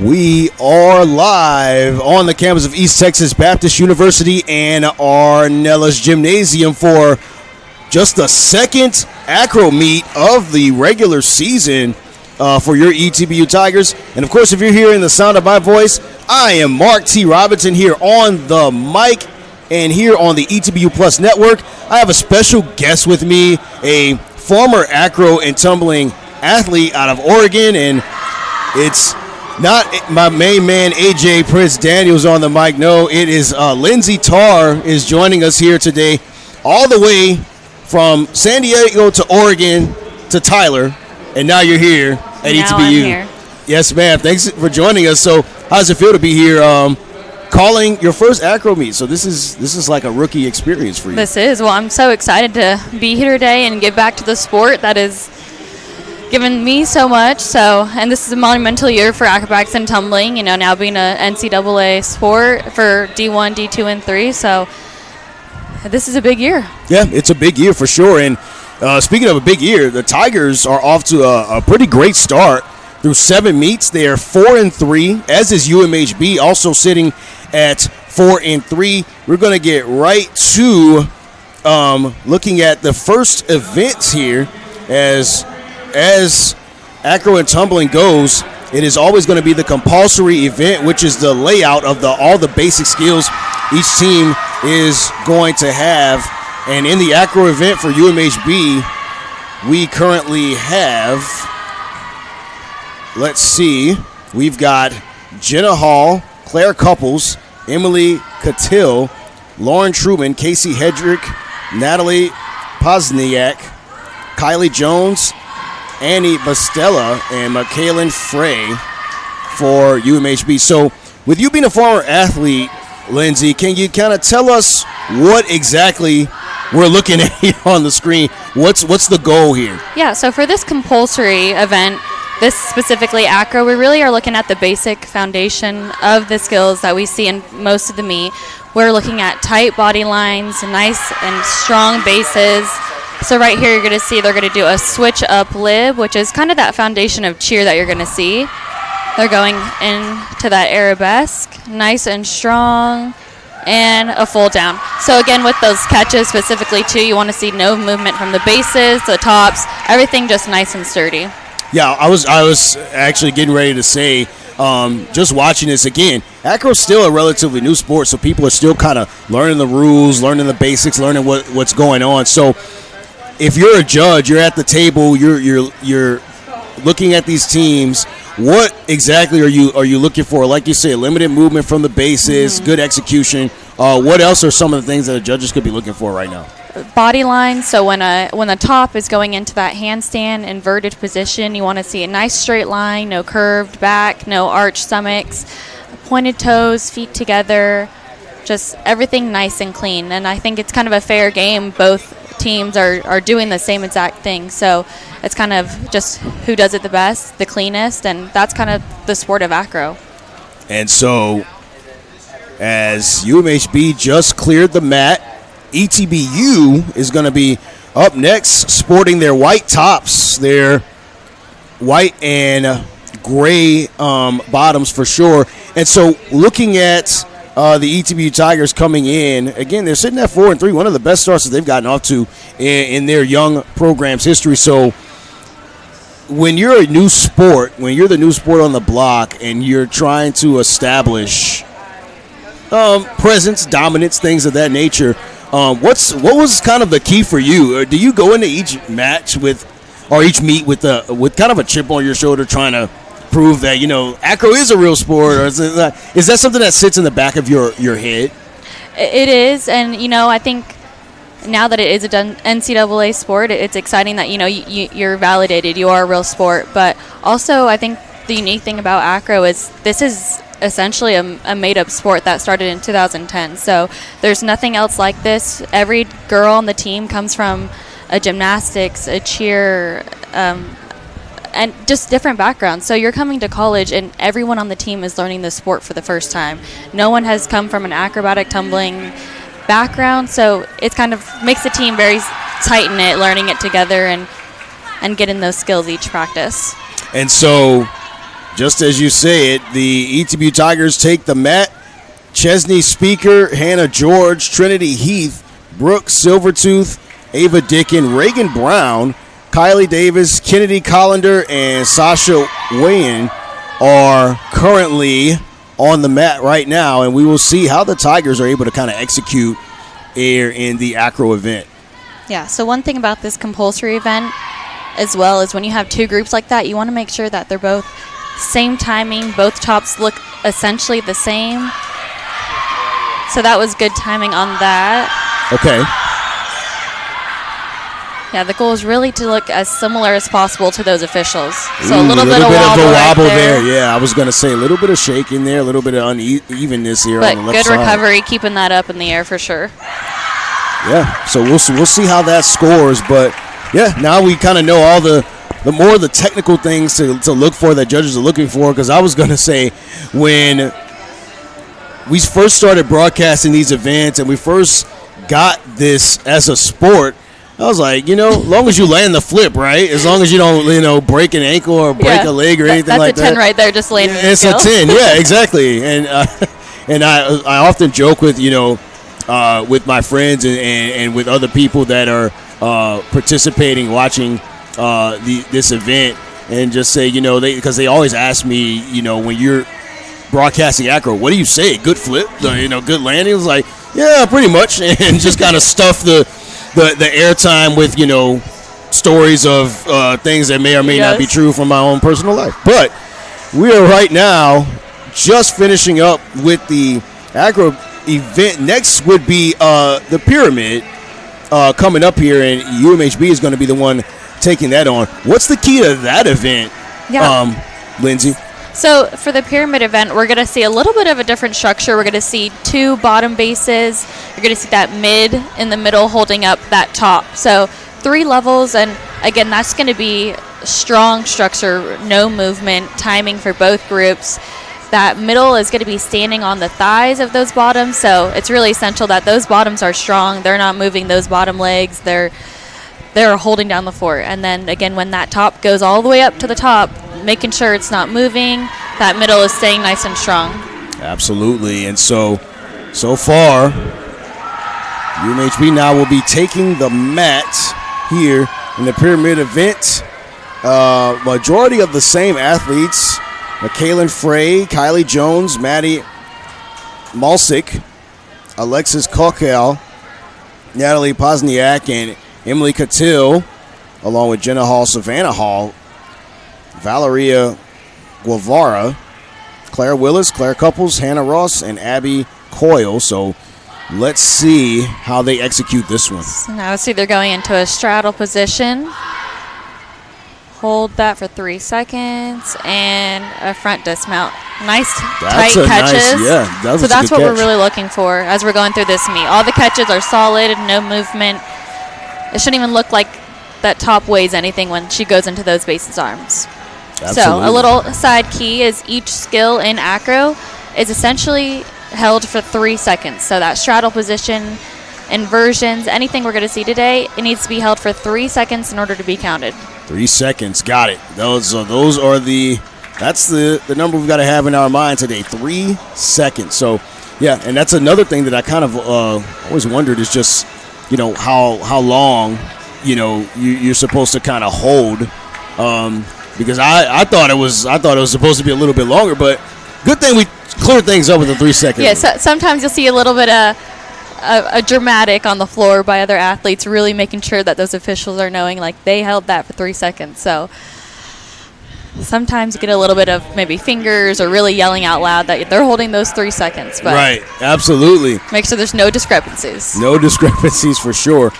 We are live on the campus of East Texas Baptist University and Arnella's Gymnasium for just the second acro meet of the regular season for your ETBU Tigers. And, of course, if you're hearing the sound of my voice, I am Mark T. Robinson here on the mic and here on the ETBU Plus Network. I have a special guest with me, a former acro and tumbling athlete out of Oregon, and it's not my main man, AJ Prince Daniels, on the mic. No, it is Lindsay Tarr is joining us here today, all the way from San Diego to Oregon to Tyler, and now you're here at ETBU. I'm here. Yes, ma'am. Thanks for joining us. So, how does it feel to be here, calling your first acro meet? So this is like a rookie experience for you. This is. Well, I'm so excited to be here today and give back to the sport that is given me so much. So, and this is a monumental year for acrobatics and tumbling, you know, now being a NCAA sport for D1, D2, and 3. So this is a big year. Yeah, it's a big year for sure. And speaking of a big year, the Tigers are off to a pretty great start. Through 7 meets, they are 4-3, as is UMHB, also sitting at 4-3. We're going to get right to looking at the first events here. As acro and tumbling goes, it is always going to be the compulsory event, which is the layout of all the basic skills each team is going to have. And in the acro event for UMHB, we currently have, let's see, we've got Jenna Hall, Claire Couples, Emily Catil, Lauren Truman, Casey Hedrick, Natalie Pozniak, Kylie Jones, Annie Bastella, and Michaelin Frey for UMHB. So with you being a former athlete, Lindsay, can you kind of tell us what exactly we're looking at here on the screen? What's the goal here? Yeah, so for this compulsory event, this specifically acro, we really are looking at the basic foundation of the skills that we see in most of the meet. We're looking at tight body lines, nice and strong bases. So right here you're going to see they're going to do a switch up lib, which is kind of that foundation of cheer that you're going to see. They're going into that arabesque, nice and strong, and a full down. So again, with those catches specifically too, you want to see no movement from the bases, the tops, everything just nice and sturdy. Yeah, I was actually getting ready to say, just watching this again, acro's still a relatively new sport, so people are still kind of learning the rules, learning the basics, learning what's going on. So if you're a judge, you're at the table, you're looking at these teams. What exactly are you looking for? Like you say, limited movement from the bases, good execution. What else are some of the things that the judges could be looking for right now? Body lines. So when the top is going into that handstand inverted position, you want to see a nice straight line, no curved back, no arched stomachs, pointed toes, feet together, just everything nice and clean. And I think it's kind of a fair game. Both teams are doing the same exact thing. So it's kind of just who does it the best, the cleanest, and that's kind of the sport of acro. And so as UMHB just cleared the mat, ETBU is going to be up next, sporting their white tops, their white and gray bottoms for sure. And so looking at the ETBU Tigers coming in, again, they're sitting at 4-3, one of the best starts that they've gotten off to in their young program's history. So when you're a new sport, when you're the new sport on the block and you're trying to establish presence, dominance, things of that nature, what was kind of the key for you? Or do you go into each match each meet with kind of a chip on your shoulder, trying to prove that, acro is a real sport, or is that something that sits in the back of your head? It is, and I think now that it is an NCAA sport, it's exciting that you're validated, you are a real sport. But also, I think the unique thing about acro is this is essentially a made-up sport that started in 2010. So there's nothing else like this. Every girl on the team comes from a gymnastics, a cheer, and just different backgrounds. So you're coming to college, and everyone on the team is learning the sport for the first time. No one has come from an acrobatic tumbling background, so it kind of makes the team very tight-knit, learning it together and getting those skills each practice. And so just as you say it, the ETBU Tigers take the mat. Chesney Speaker, Hannah George, Trinity Heath, Brooke Silvertooth, Ava Dickin, Reagan Brown, Kylie Davis, Kennedy Collender, and Sasha Wayan are currently on the mat right now, and we will see how the Tigers are able to kind of execute here in the acro event. Yeah, so one thing about this compulsory event as well is when you have two groups like that, you want to make sure that they're both same timing, both tops look essentially the same. So that was good timing on that. Okay. Yeah, the goal is really to look as similar as possible to those officials. So Ooh, a little bit of wobble there. Yeah, I was going to say a little bit of shaking there, a little bit of unevenness here but on the left good side. recovery, keeping that up in the air for sure. Yeah, so we'll see how that scores. But, yeah, now we kind of know all the more of the technical things to look for that judges are looking for, because I was going to say when we first started broadcasting these events and we first got this as a sport, I was like, as long as you land the flip, right? As long as you don't, break an ankle or break a leg or anything like that. That's a 10 right there, just landing the It's skill. a 10, yeah, exactly. And I often joke with, with my friends and with other people that are participating, watching this event, and just say, because they always ask me, when you're broadcasting acro, what do you say? Good flip? Good landing? It was like, yeah, pretty much. And just kind of stuff the airtime with, stories of things that may or may not be true from my own personal life. But we are right now just finishing up with the acro event. Next would be the pyramid coming up here, and UMHB is going to be the one taking that on. What's the key to that event, Lindsay? So for the pyramid event, we're going to see a little bit of a different structure. We're going to see two bottom bases. You're going to see that mid in the middle holding up that top. So 3 levels, and again, that's going to be strong structure, no movement, timing for both groups. That middle is going to be standing on the thighs of those bottoms, so it's really essential that those bottoms are strong. They're not moving those bottom legs. They're holding down the floor. And then, again, when that top goes all the way up to the top, making sure it's not moving, that middle is staying nice and strong. Absolutely. And so far, UMHB now will be taking the mat here in the pyramid event. Majority of the same athletes: Kaylin Frey, Kylie Jones, Maddie Malsick, Alexis Kokel, Natalie Pozniak, and Emily Catil, along with Jenna Hall, Savannah Hall, Valeria Guevara, Claire Willis, Claire Couples, Hannah Ross, and Abby Coyle. So let's see how they execute this one. So now it's either going into a straddle position, hold that for 3 seconds, and a front dismount. Nice tight catches. So that's what we're really looking for as we're going through this meet. All the catches are solid, no movement. It shouldn't even look like that top weighs anything when she goes into those bases arms. Absolutely. So a little side key is each skill in acro is essentially held for 3 seconds. So that straddle position, inversions, anything we're going to see today, it needs to be held for 3 seconds in order to be counted. 3 seconds, got it. That's the number we've got to have in our mind today. 3 seconds. So yeah, and that's another thing that I kind of always wondered is just how long you're supposed to kind of hold, because I thought it was supposed to be a little bit longer, but good thing we cleared things up with the 3 seconds. Yeah, so sometimes you'll see a little bit of a dramatic on the floor by other athletes, really making sure that those officials are knowing like they held that for 3 seconds. So sometimes you get a little bit of maybe fingers or really yelling out loud that they're holding those 3 seconds. But right, absolutely. Make sure there's no discrepancies. No discrepancies for sure.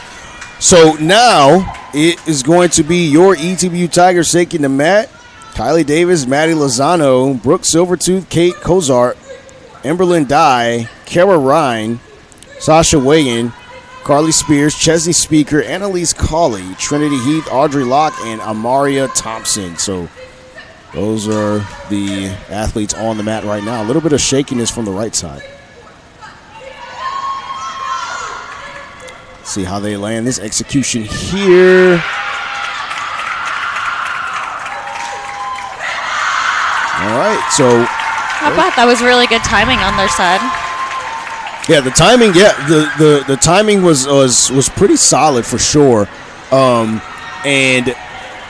So now it is going to be your ETBU Tigers taking the mat. Kylie Davis, Maddie Lozano, Brooke Silvertooth, Kate Kozart, Emberlyn Dye, Kara Ryan, Sasha Wayan, Carly Spears, Chesney Speaker, Annalise Cawley, Trinity Heath, Audrey Locke, and Amaria Thompson. So those are the athletes on the mat right now. A little bit of shakiness from the right side. See how they land this execution here. All right, so Not bad. That was really good timing on their side. yeah, the timing, the timing was pretty solid for sure. And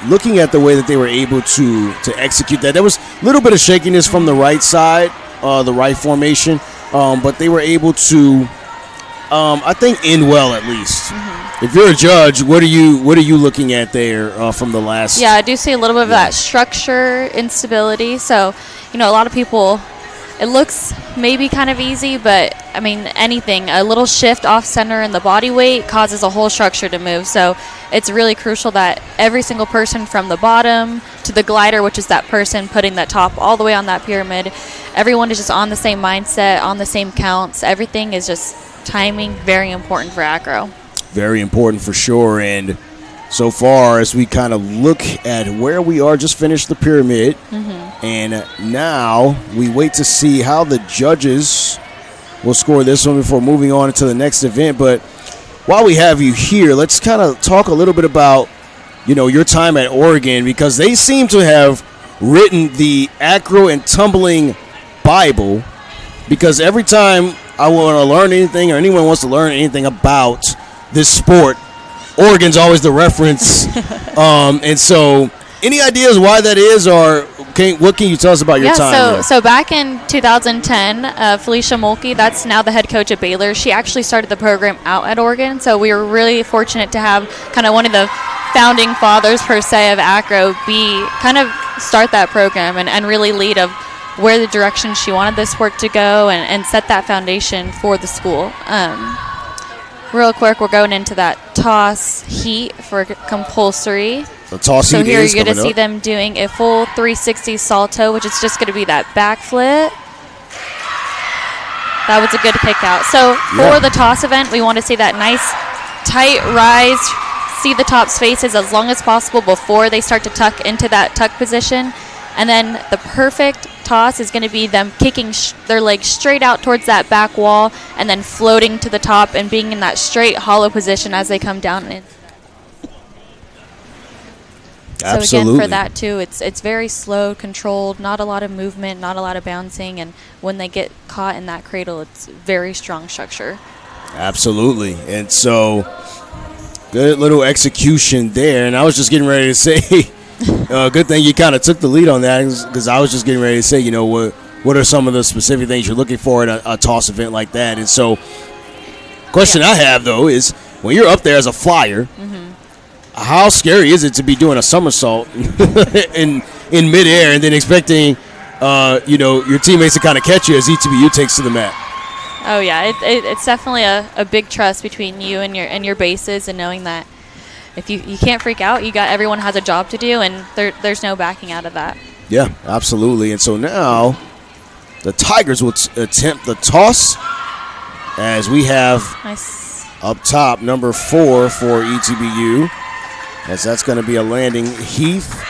looking at the way that they were able to execute that, there was a little bit of shakiness from the right side, the right formation, but they were able to, I think, end well at least. If you're a judge, what are you looking at there from the last? Yeah, I do see a little bit of that structure instability. So, a lot of people, it looks maybe kind of easy, but I mean, anything, a little shift off center in the body weight causes a whole structure to move. So it's really crucial that every single person from the bottom to the glider, which is that person putting that top all the way on that pyramid, everyone is just on the same mindset, on the same counts. Everything is just timing, very important for acro. Very important for sure. And so far, as we kind of look at where we are, just finished the pyramid, and now we wait to see how the judges will score this one before moving on to the next event. But while we have you here, let's kind of talk a little bit about, your time at Oregon, because they seem to have written the acro and tumbling Bible, because every time I want to learn anything or anyone wants to learn anything about this sport, Oregon's always the reference. And so any ideas why that is, or what can you tell us about your time? So back in 2010, Felicia Mulkey, that's now the head coach at Baylor, she actually started the program out at Oregon. So we were really fortunate to have kind of one of the founding fathers, per se, of acro start that program and really lead of where the direction she wanted this sport to go and set that foundation for the school. Real quick, we're going into that toss heat for compulsory. The toss so heat here is you're going to coming see up. them doing a full 360 salto, which is just going to be that back flip. That was a good kick out. So for the toss event, we want to see that nice tight rise, see the top's faces as long as possible before they start to tuck into that tuck position. And then the perfect toss is going to be them kicking their legs straight out towards that back wall and then floating to the top and being in that straight hollow position as they come down. Absolutely. So again, for that too, it's very slow, controlled, not a lot of movement, not a lot of bouncing, and when they get caught in that cradle, it's very strong structure. Absolutely. And so good little execution there. And I was just getting ready to say, good thing you kind of took the lead on that, because I was just getting ready to say, what are some of the specific things you're looking for at a toss event like that? And so question I have, though, is when you're up there as a flyer, how scary is it to be doing a somersault in midair and then expecting, your teammates to kind of catch you as ETBU takes to the mat? Oh, yeah. It's definitely a big trust between you and your bases, and knowing that if you can't freak out, everyone has a job to do, and there's no backing out of that. Yeah, absolutely. And so now the Tigers will attempt the toss, as we have up top number 4 for ETBU, as that's going to be a landing Heath.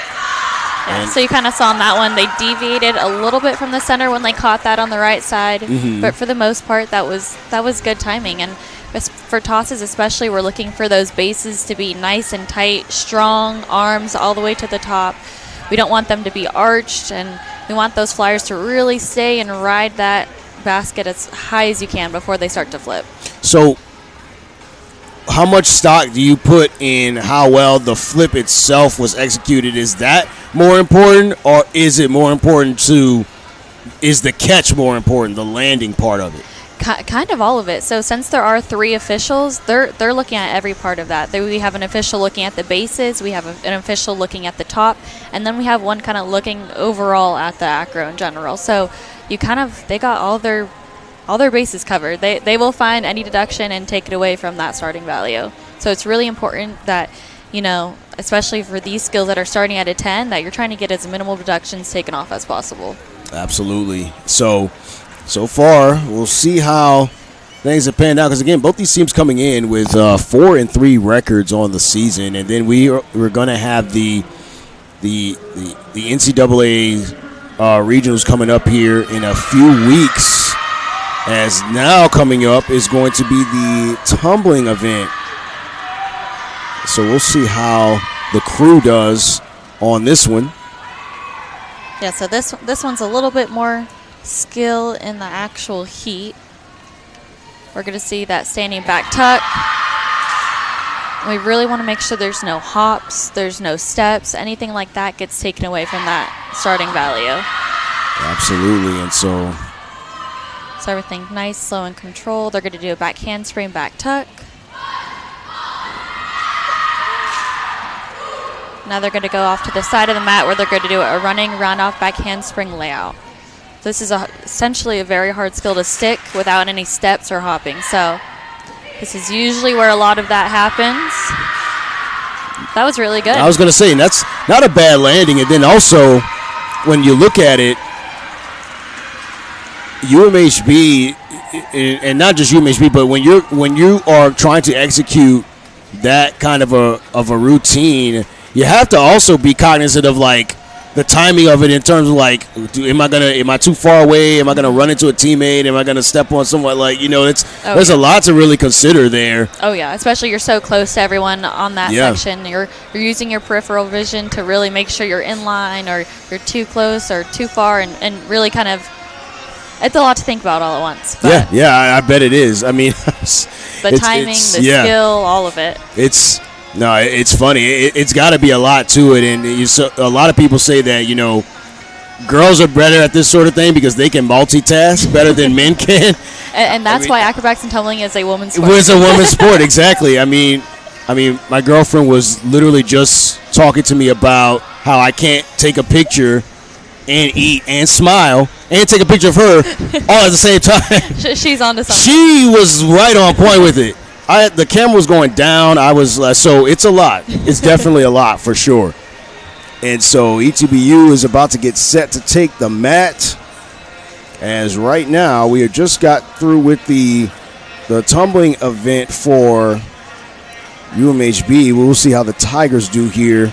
Yeah, so you kind of saw on that one, they deviated a little bit from the center when they caught that on the right side, but for the most part, that was good timing. And for tosses especially, we're looking for those bases to be nice and tight, strong, arms all the way to the top. We don't want them to be arched, and we want those flyers to really stay and ride that basket as high as you can before they start to flip. So how much stock do you put in how well the flip itself was executed? Is that more important, or is it more important is the catch more important, the landing part of it? Kind of all of it. So since there are 3 officials, they're looking at every part of that. We have an official looking at the bases, we have an official looking at the top, and then we have one kind of looking overall at the acro in general. So they got all their bases covered. They will find any deduction and take it away from that starting value. So it's really important that, especially for these skills that are starting at a 10, that you're trying to get as minimal deductions taken off as possible. Absolutely. So far, we'll see how things have panned out, because again, both these teams coming in with 4-3 records on the season, and then we're going to have the NCAA regionals coming up here in a few weeks. As now coming up is going to be the tumbling event. So we'll see how the crew does on this one. Yeah, so this one's a little bit more skill in the actual heat. We're going to see that standing back tuck. We really want to make sure there's no hops, there's no steps, anything like that gets taken away from that starting value. Absolutely, and so everything nice, slow, and controlled. They're going to do a back handspring, back tuck. Now they're going to go off to the side of the mat where they're going to do a running round-off back handspring layout. This is essentially a very hard skill to stick without any steps or hopping. So this is usually where a lot of that happens. That was really good. I was going to say, and that's not a bad landing. And then also, when you look at it, UMHB, and not just UMHB, but when you are trying to execute that kind of a routine, you have to also be cognizant of like the timing of it in terms of like, am I too far away? Am I gonna run into a teammate? Am I gonna step on someone? Like, there's a lot to really consider there. Oh yeah, especially you're so close to everyone on that section. You're using your peripheral vision to really make sure you're in line or you're too close or too far, and really kind of, it's a lot to think about all at once. But I bet it is. I mean, the timing, the skill, all of it. It's funny. It's got to be a lot to it, and a lot of people say that girls are better at this sort of thing because they can multitask better than men can. And that's why acrobatics and tumbling is a woman's sport. It's a woman's sport, exactly. I mean, my girlfriend was literally just talking to me about how I can't take a picture and eat and smile and take a picture of her all at the same time. She's on to something. She was right on point with it. The camera was going down. I was so it's a lot. It's definitely a lot for sure. And so ETBU is about to get set to take the mat. As right now we have just got through with the tumbling event for UMHB. We'll see how the Tigers do here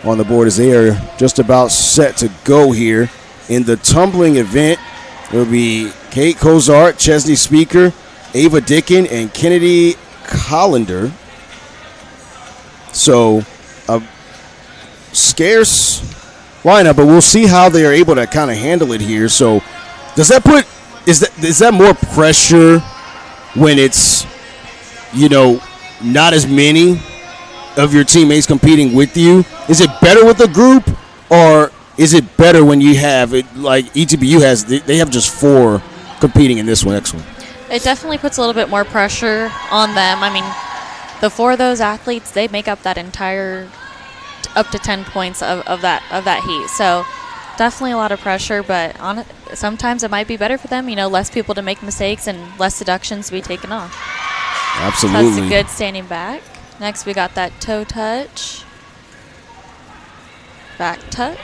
on the board as they are just about set to go here. In the tumbling event, it will be Kate Cozart, Chesney Speaker, Ava Dickin, and Kennedy Collender. So a scarce lineup, but we'll see how they are able to kind of handle it here. So is that more pressure when it's not as many of your teammates competing with you? Is it better with a group, or is it better when you have it like ETBU has? They have just 4 competing in this next one. It definitely puts a little bit more pressure on them. I mean, the 4 of those athletes, they make up that entire up to 10 points of that heat. So definitely a lot of pressure, but sometimes it might be better for them. Less people to make mistakes and less deductions to be taken off. Absolutely. That's a good standing back. Next, we got that toe touch. Back touch.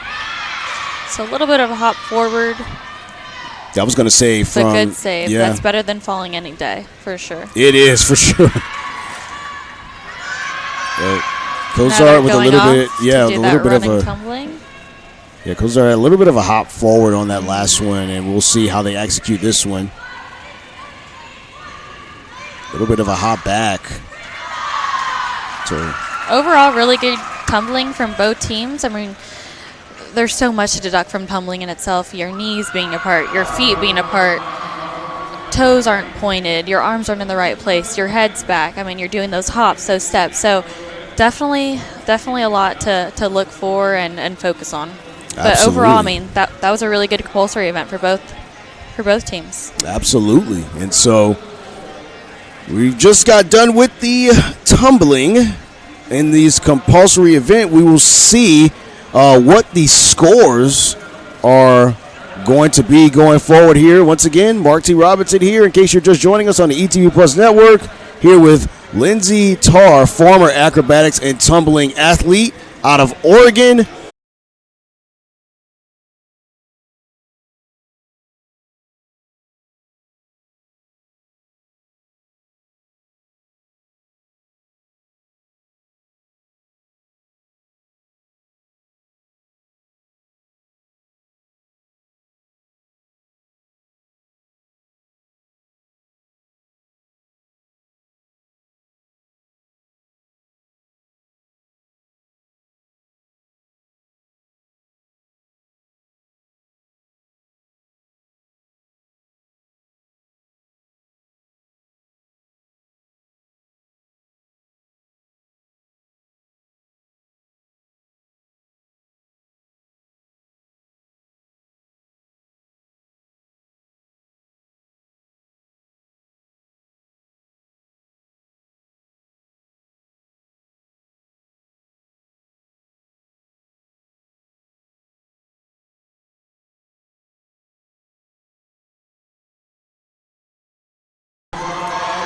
So a little bit of a hop forward. I was going to say it's a good save. Yeah. That's better than falling any day, for sure. It is, for sure. Cozart with a little bit, a little bit of a tumbling. Yeah, Cozart a little bit of a hop forward on that last one, and we'll see how they execute this one. A little bit of a hop back. So overall, really good tumbling from both teams. I mean, there's so much to deduct from tumbling in itself. Your knees being apart, your feet being apart, toes aren't pointed, your arms aren't in the right place, your head's back. I mean, you're doing those hops, those steps. So definitely a lot to look for and focus on. But Absolutely. Overall, I mean, that was a really good compulsory event for both teams. Absolutely. And so we've just got done with the tumbling in this compulsory event. We will see what the scores are going to be going forward here. Once again, Mark T. Robinson here, in case you're just joining us on the ETBU Plus Network, here with Lindsay Tarr, former acrobatics and tumbling athlete out of Oregon.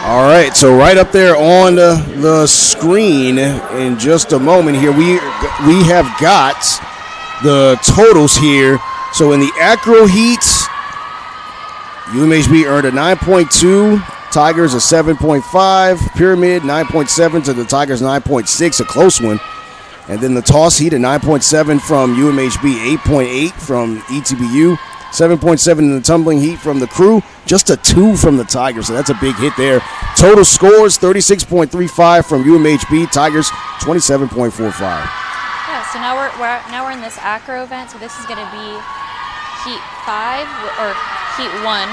All right, so right up there on the screen in just a moment here, we have got the totals here. So in the acro heat, UMHB earned a 9.2, Tigers a 7.5, Pyramid 9.7 to the Tigers 9.6, a close one. And then the toss heat, a 9.7 from UMHB, 8.8 from ETBU, 7.7 in the tumbling heat from the crew, just a 2 from the Tigers, so that's a big hit there. Total scores, 36.35 from UMHB, Tigers 27.45. Yeah, so now we're in this acro event, so this is going to be heat 5, or heat 1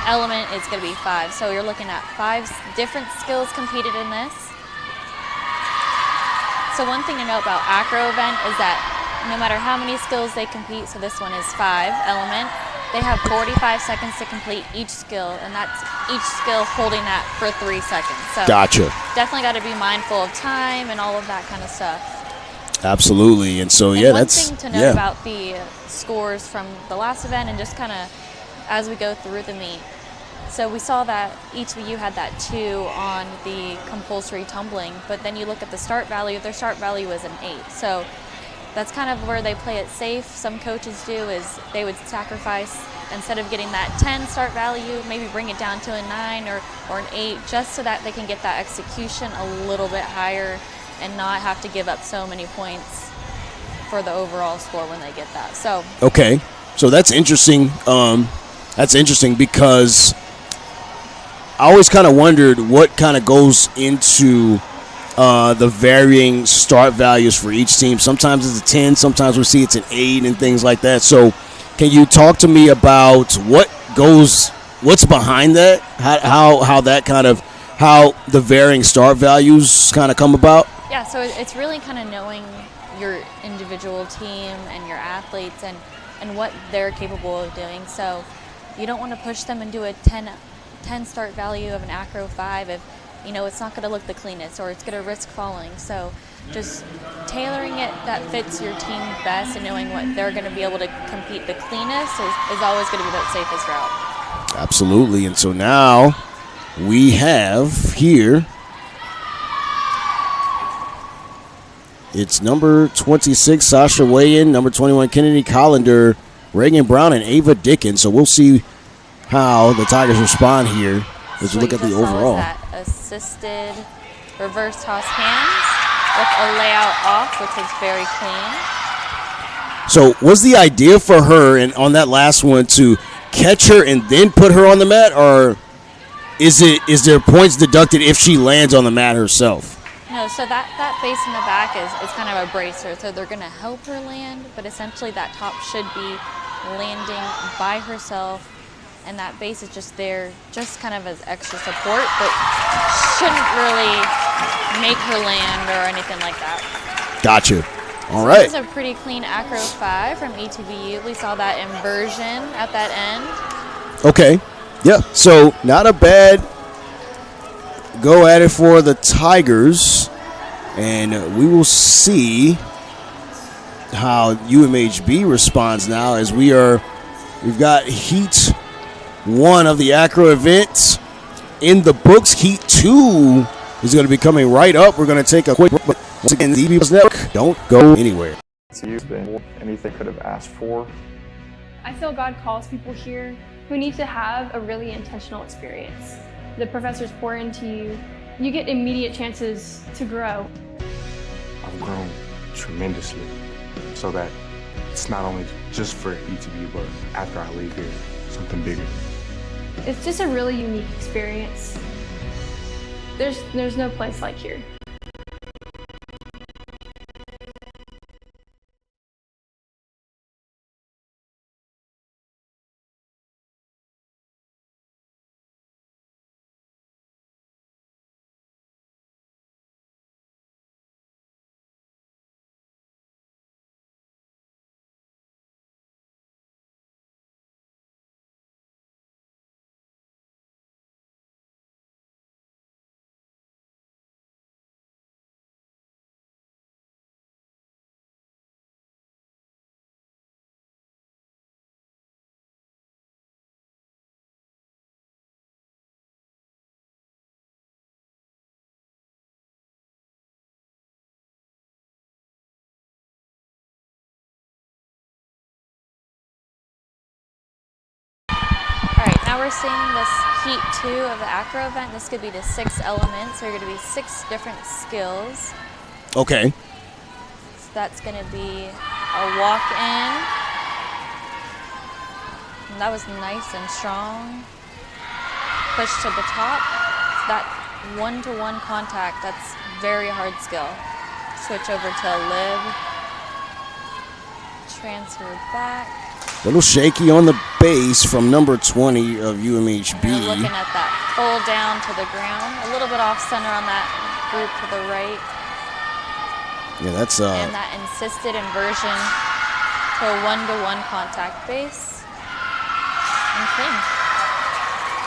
element is going to be 5. So you're looking at 5 different skills competed in this. So one thing to know about acro event is that no matter how many skills they compete, so this one is 5 element, they have 45 seconds to complete each skill, and that's each skill holding that for 3 seconds. So gotcha. Definitely got to be mindful of time and all of that kind of stuff. Absolutely, and so yeah, that's one thing to note about the scores from the last event, and just kind of as we go through the meet. So we saw that ETBU had that 2 on the compulsory tumbling, but then you look at the start value, their start value was an 8. So that's kind of where they play it safe. Some coaches do is they would sacrifice, instead of getting that 10 start value, maybe bring it down to a 9 or an 8, just so that they can get that execution a little bit higher and not have to give up so many points for the overall score when they get that. So okay, so that's interesting. That's interesting because I always kind of wondered what kind of goes into the varying start values for each team. Sometimes it's a 10, sometimes we see it's an 8 and things like that. So can you talk to me about what's behind that? How that kind of, how the varying start values kind of come about? Yeah, so it's really kind of knowing your individual team and your athletes and what they're capable of doing. So you don't want to push them into a 10 start value of an acro 5 if it's not going to look the cleanest or it's going to risk falling. So just tailoring it that fits your team best and knowing what they're going to be able to compete the cleanest is always going to be the safest route. Absolutely. And so now we have here, it's number 26, Sasha Wayan, number 21, Kennedy Collender, Reagan Brown, and Ava Dickens. So we'll see how the Tigers respond here as we look at the overall. That assisted reverse toss hands with a layout off, which was very clean. So was the idea for her and on that last one to catch her and then put her on the mat, or is there points deducted if she lands on the mat herself? No, so that base in the back is kind of a bracer, so they're going to help her land, but essentially that top should be landing by herself, and that base is just there just kind of as extra support, but shouldn't really make her land or anything like that. Gotcha. All right. This is a pretty clean acro 5 from ETBU. We saw that inversion at that end. Okay. Yeah, so not a bad go at it for the Tigers, and we will see how UMHB responds now as we've got Heat 1 of the acro event in the books. Heat 2 is going to be coming right up. We're going to take a quick break. Once again, the ETBU Network, don't go anywhere. It's been more than anything could have asked for. I feel God calls people here who need to have a really intentional experience. The professors pour into you. You get immediate chances to grow. I've grown tremendously, so that it's not only just for ETBU, but after I leave here, something bigger. It's just a really unique experience. There's no place like here. now we're seeing this heat 2 of the acro event. This could be the 6 elements. There are going to be 6 different skills. Okay. So that's going to be a walk-in. And that was nice and strong. Push to the top. So that one-to-one contact, that's very hard skill. Switch over to a lib. Transfer back. A little shaky on the base from number 20 of UMHB. You're looking at that full down to the ground. A little bit off center on that group to the right. Yeah, that's and that insisted inversion to a one-to-one contact base. And clean.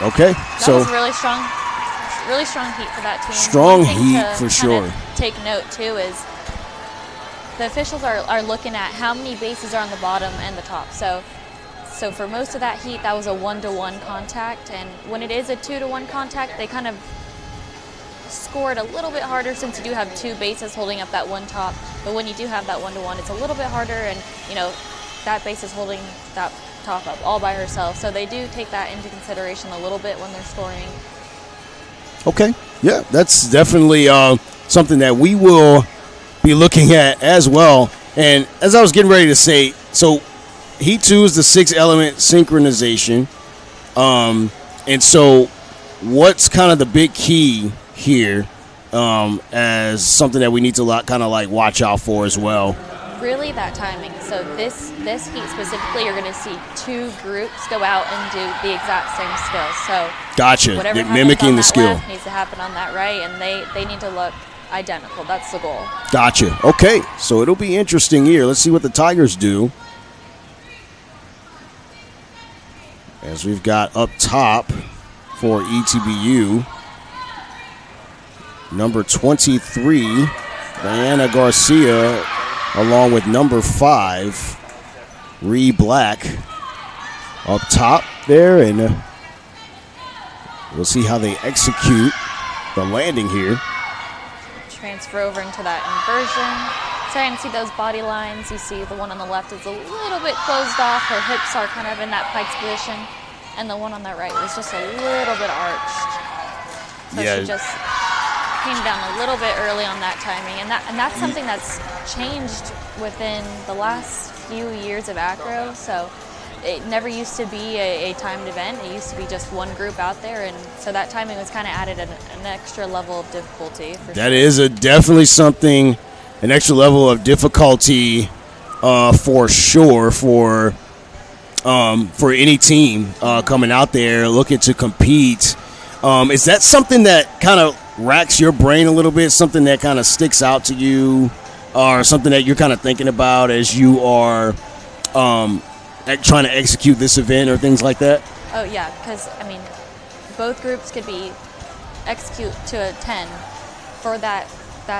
Okay, That so was really strong heat for that team. strong One thing heat to for kinda sure. Take note too is the officials are looking at how many bases are on the bottom and the top. So for most of that heat, that was a one-to-one contact, and when it is a 2-to-1 contact, they kind of score it a little bit harder since you do have 2 bases holding up that one top. But when you do have that one-to-one, it's a little bit harder, and that base is holding that top up all by herself. So they do take that into consideration a little bit when they're scoring. okay. Yeah, that's definitely something that we will be looking at as well. And as I was getting ready to say, so Heat 2 is the 6-element synchronization. And so what's kind of the big key here as something that we need to kind of like watch out for as well? Really that timing. So this heat specifically, you're going to see 2 groups go out and do the exact same skill. So Gotcha. whatever They're mimicking on the that skill. left needs to happen on that right, and they need to look identical. That's the goal. Gotcha. Okay, so it'll be interesting here. Let's see what the Tigers do. As we've got up top for ETBU, number 23, Diana Garcia, along with number 5, Ree Black, up top there, and we'll see how they execute the landing here. Transfer over into that inversion. Starting to see those body lines. You see the one on the left is a little bit closed off. Her hips are kind of in that pike's position. And the one on that right was just a little bit arched. So Yeah. she just came down a little bit early on that timing. And that's something that's changed within the last few years of acro. So it never used to be a timed event. It used to be just one group out there, and so that timing was kind of added an extra level of difficulty. That is definitely something, an extra level of difficulty for sure for any team coming out there looking to compete. Is that something that kind of racks your brain a little bit, something that kind of sticks out to you, or something that you're kind of thinking about as you are trying to execute this event or things like that? Oh yeah, because I mean, both groups could be execute to a 10 for that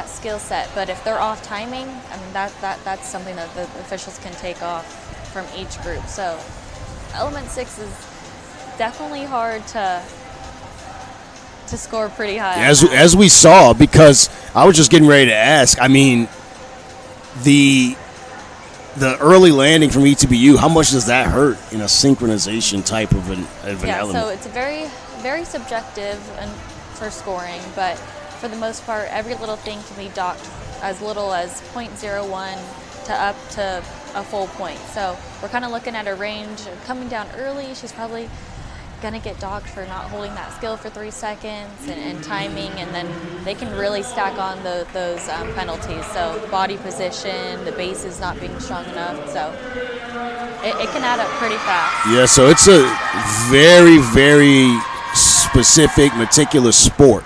skill set, but if they're off timing, I mean that's something that the officials can take off from each group. So element 6 is definitely hard to score pretty high. As we saw, because I was just getting ready to ask, I mean, the early landing from ETBU, how much does that hurt in a synchronization type of an element? So it's very, very subjective and for scoring, but for the most part, every little thing can be docked as little as 0.01 to up to a full point. So we're kind of looking at a range coming down early. She's probably gonna get docked for not holding that skill for 3 seconds and timing, and then they can really stack on those penalties. So body position, the base is not being strong enough, so it can add up pretty fast. Yeah, so it's a very, very specific, meticulous sport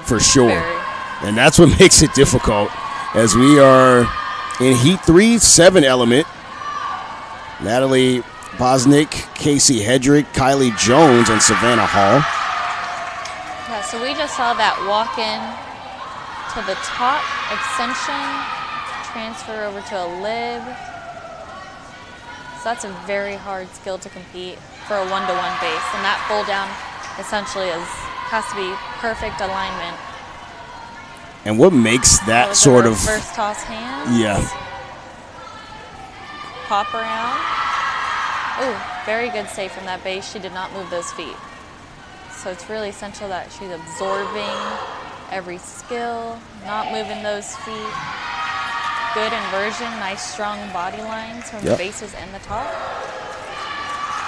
for sure. Very. And that's what makes it difficult, as we are in Heat 3, 7-element. Natalie Bosnick, Casey Hedrick, Kylie Jones, and Savannah Hall. Yeah, so we just saw that walk in to the top extension, transfer over to a lib. So that's a very hard skill to compete for a one-to-one base, and that pull down essentially has to be perfect alignment. And what makes that sort of first toss hands? Yeah. Pop around. Oh, very good save from that base. She did not move those feet. So it's really essential that she's absorbing every skill, not moving those feet. Good inversion, nice strong body lines from the bases and the top.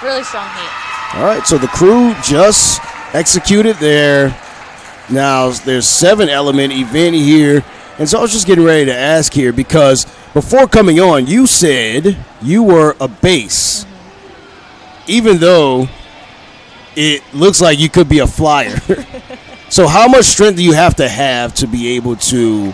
Really strong heat. All right, so the crew just executed their, now there's 7-element event here. And so I was just getting ready to ask here, because before coming on, you said you were a base, even though it looks like you could be a flyer. So how much strength do you have to be able to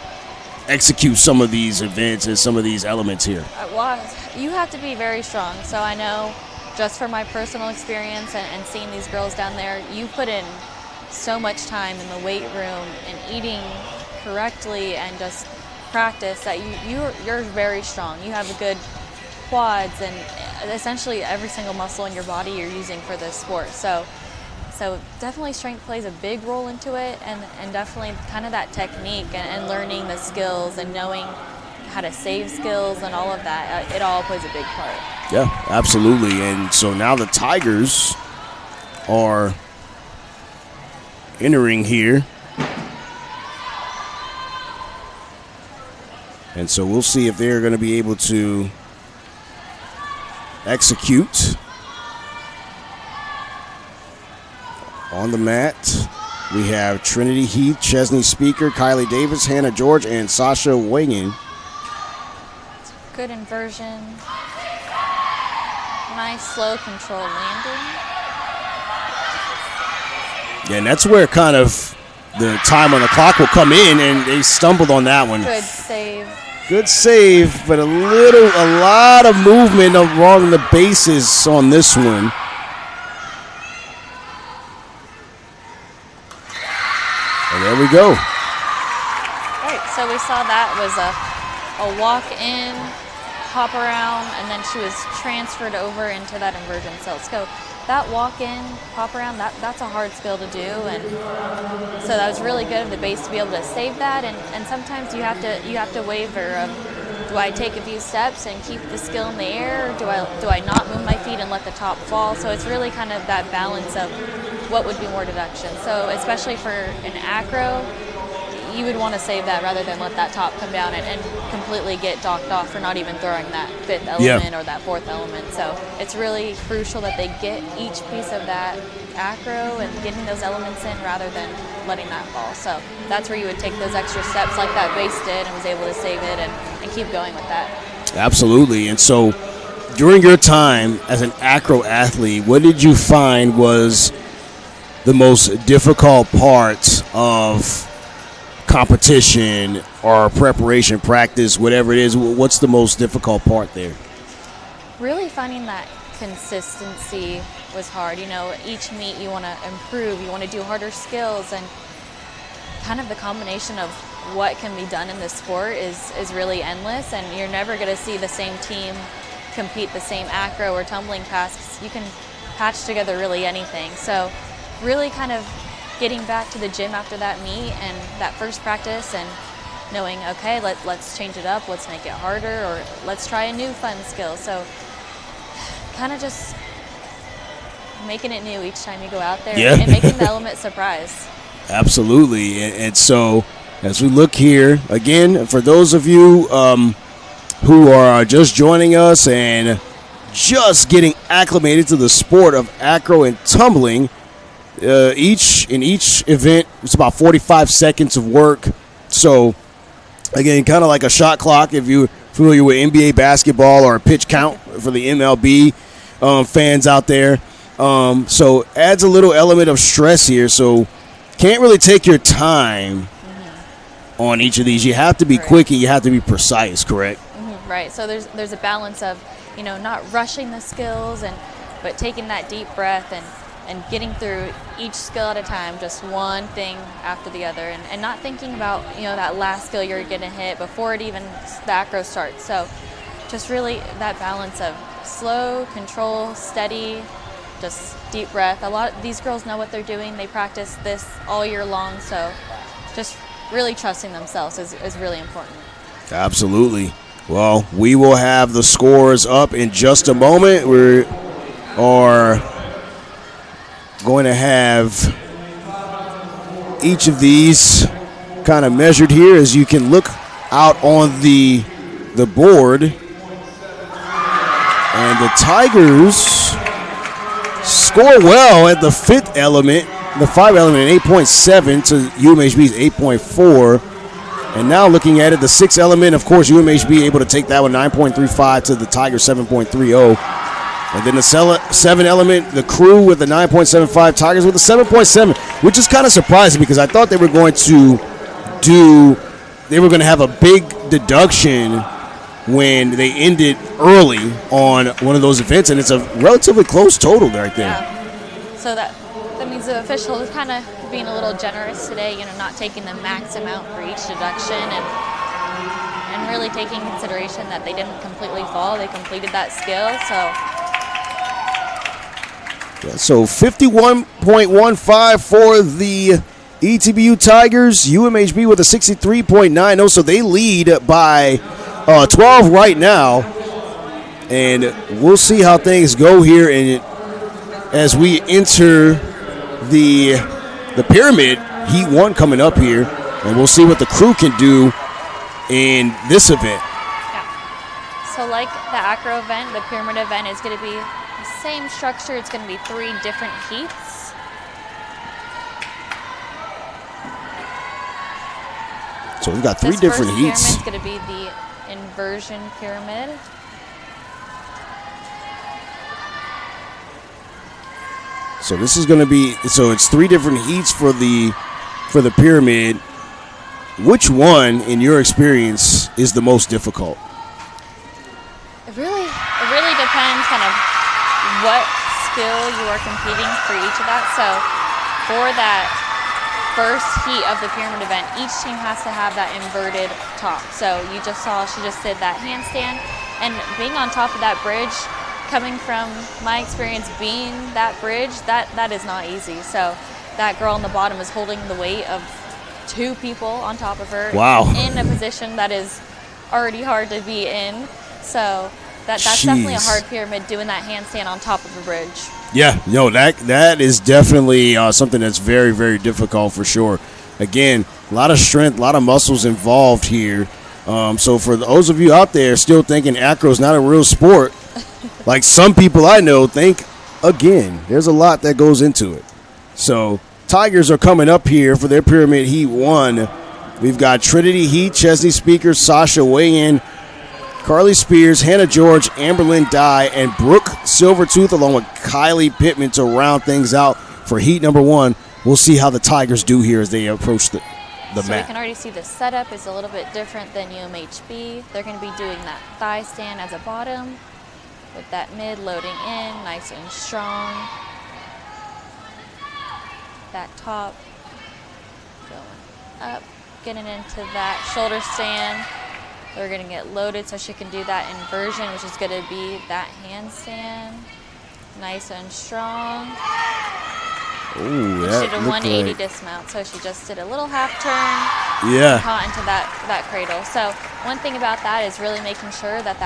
execute some of these events and some of these elements here? Well, you have to be very strong. So I know just from my personal experience and seeing these girls down there, you put in so much time in the weight room and eating correctly and just practice that you're very strong. You have a good quads and essentially every single muscle in your body you're using for this sport. So definitely strength plays a big role into it, and definitely kind of that technique and learning the skills and knowing how to save skills and all of that. It all plays a big part. Yeah, absolutely. And so now the Tigers are entering here. And so we'll see if they're going to be able to execute. On the mat, we have Trinity Heath, Chesney Speaker, Kylie Davis, Hannah George, and Sasha Wingen. Good inversion. Nice slow control landing. Yeah, and that's where kind of the time on the clock will come in, and they stumbled on that one. Good save. Good save, but a lot of movement along the bases on this one. And there we go. Right, so we saw that was a walk in, hop around, and then she was transferred over into that inversion. So let's go. That walk in, hop around, that's a hard skill to do, and so that was really good of the base to be able to save that. And sometimes you have to waver of, do I take a few steps and keep the skill in the air, or do I not move my feet and let the top fall? So it's really kind of that balance of what would be more deduction. So especially for an acro, you would want to save that rather than let that top come down and completely get docked off for not even throwing that 5th element or that 4th element. So it's really crucial that they get each piece of that acro and getting those elements in rather than letting that fall. So that's where you would take those extra steps like that base did and was able to save it and keep going with that. Absolutely. And so during your time as an acro athlete, what did you find was the most difficult part of competition or preparation, practice, whatever it is? What's the most difficult part there? Really finding that consistency was hard. You know, each meet you want to improve, you want to do harder skills, and kind of the combination of what can be done in this sport is really endless, and you're never going to see the same team compete the same acro or tumbling tasks. You can patch together really anything. So really kind of getting back to the gym after that meet and that first practice and knowing, okay, let's change it up, let's make it harder, or let's try a new fun skill. So kind of just making it new each time you go out there and making the element surprise. Absolutely. And so as we look here, again, for those of you who are just joining us and just getting acclimated to the sport of acro and tumbling, in each event, it's about 45 seconds of work. So, again, kind of like a shot clock if you're familiar with NBA basketball, or a pitch count for the MLB fans out there. So, adds a little element of stress here. So, can't really take your time on each of these. You have to be quick and you have to be precise, correct? Right. So there's a balance of, you know, not rushing the skills but taking that deep breath and getting through each skill at a time, just one thing after the other, and not thinking about, you know, that last skill you're going to hit before it even the acro starts. So just really that balance of slow, control, steady, just deep breath. A lot of these girls know what they're doing. They practice this all year long. So just really trusting themselves is really important. Absolutely. Well, we will have the scores up in just a moment. We're are going to have each of these kind of measured here as you can look out on the board. And the Tigers score well at the fifth element, the 5 element, at 8.7 to UMHB's 8.4. And now looking at it, the 6 element, of course, UMHB able to take that one, 9.35 to the Tigers 7.30. And then the 7 element, the crew with the 9.75, Tigers with the 7.7, which is kind of surprising because I thought they were going to have a big deduction when they ended early on one of those events, and it's a relatively close total right there. Yeah. So that means the official is kind of being a little generous today, not taking the max amount for each deduction and really taking consideration that they didn't completely fall. They completed that skill, So 51.15 for the ETBU Tigers. UMHB with a 63.90, so they lead by 12 right now. And we'll see how things go here as we enter the pyramid Heat 1 coming up here. And we'll see what the crew can do in this event. Yeah. So like the acro event, the pyramid event is going to be the same structure. It's going to be 3 different heats. So we've got 3 different heats. This first pyramid is going to be the inversion pyramid. So this is going to be, so it's 3 different heats for the pyramid. Which one, in your experience, is the most difficult? It really depends kind of what skill you are competing for each of that. So for that first heat of the pyramid event, each team has to have that inverted top. So you just saw she just did that handstand, and being on top of that bridge, coming from my experience being that bridge, that is not easy. So that girl on the bottom is holding the weight of 2 people on top of her. Wow. In a position that is already hard to be in. So that's definitely a hard pyramid, doing that handstand on top of a bridge. Yeah, that is definitely something that's very, very difficult for sure. Again, a lot of strength, a lot of muscles involved here. So for those of you out there still thinking acro is not a real sport, like some people I know think, again, there's a lot that goes into it. So Tigers are coming up here for their pyramid heat 1. We've got Trinity Heat, Chesney Speaker, Sasha Weigh-in, Carly Spears, Hannah George, Amberlyn Dye, and Brooke Silvertooth, along with Kylie Pittman to round things out for heat number 1. We'll see how the Tigers do here as they approach the So mat. you can already see the setup is a little bit different than UMHB. They're going to be doing that thigh stand as a bottom with that mid loading in, nice and strong. That top going up, getting into that shoulder stand. They're going to get loaded so she can do that inversion, which is going to be that handstand. Nice and strong. Ooh, She did a 180 like, dismount, so she just did a little half turn. yeah. Caught into that cradle. So one thing about that is really making sure that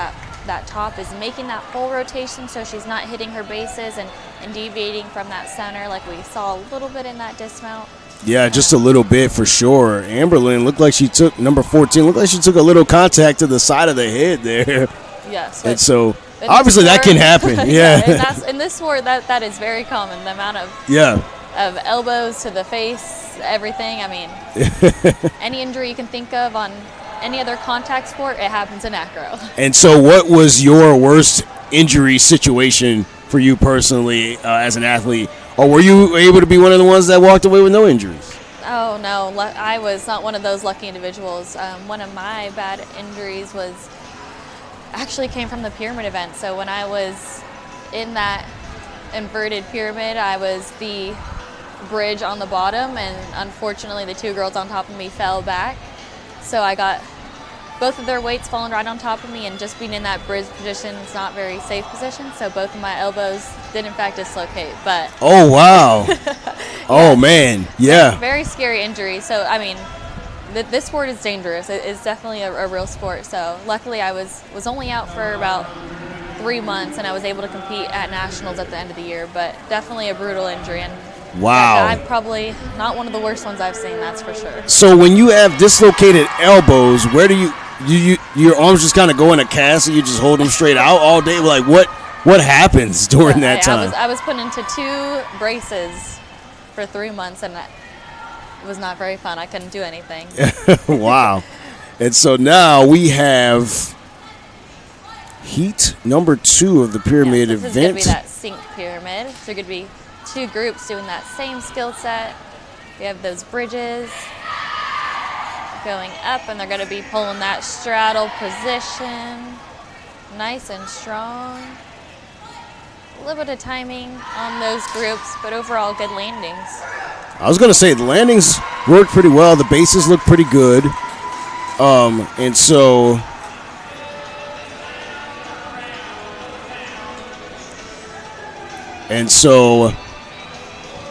top is making that full rotation, so she's not hitting her bases and deviating from that center like we saw a little bit in that dismount. Yeah, just a little bit for sure. Amberlyn looked like she took, number 14, looked like she took a little contact to the side of the head there. Yes. And so obviously that can happen. Yeah. In this sport, that is very common. The amount of elbows to the face, everything. I mean, any injury you can think of on any other contact sport, it happens in acro. And so what was your worst injury situation for you personally as an athlete? Or were you able to be one of the ones that walked away with no injuries? Oh, no. I was not one of those lucky individuals. One of my bad injuries actually came from the pyramid event. So when I was in that inverted pyramid, I was the bridge on the bottom, and unfortunately the 2 girls on top of me fell back. So I got both of their weights falling right on top of me, and just being in that bridge position is not very safe position. So both of my elbows did in fact dislocate. But oh wow. Oh man, yeah. Very scary injury. So I mean, this sport is dangerous. It's definitely a real sport. So luckily I was only out for about 3 months, and I was able to compete at nationals at the end of the year. But definitely a brutal injury, and Wow. I'm probably not one of the worst ones I've seen. That's for sure. So when you have dislocated elbows, where do you your arms just kind of go in a cast and you just hold them straight out all day? Like what happens during that time? I was put into 2 braces for 3 months, and it was not very fun. I couldn't do anything. Wow. And so now we have heat number 2 of the pyramid This is event. going to be that sync pyramid. So there could be 2 groups doing that same skill set. We have those bridges going up, and they're going to be pulling that straddle position. Nice and strong. A little bit of timing on those groups, but overall good landings. I was going to say the landings worked pretty well. The bases look pretty good. And so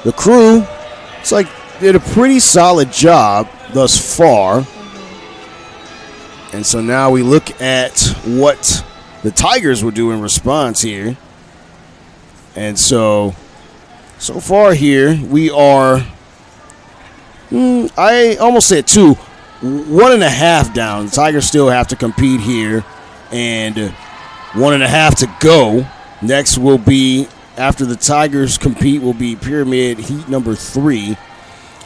the crew, it's like, did a pretty solid job thus far. And so now we look at what the Tigers will do in response here. And so far here, we are, I almost said 2, 1.5 down. The Tigers still have to compete here, and 1.5 to go. Next will be, after the Tigers compete, will be pyramid heat number 3.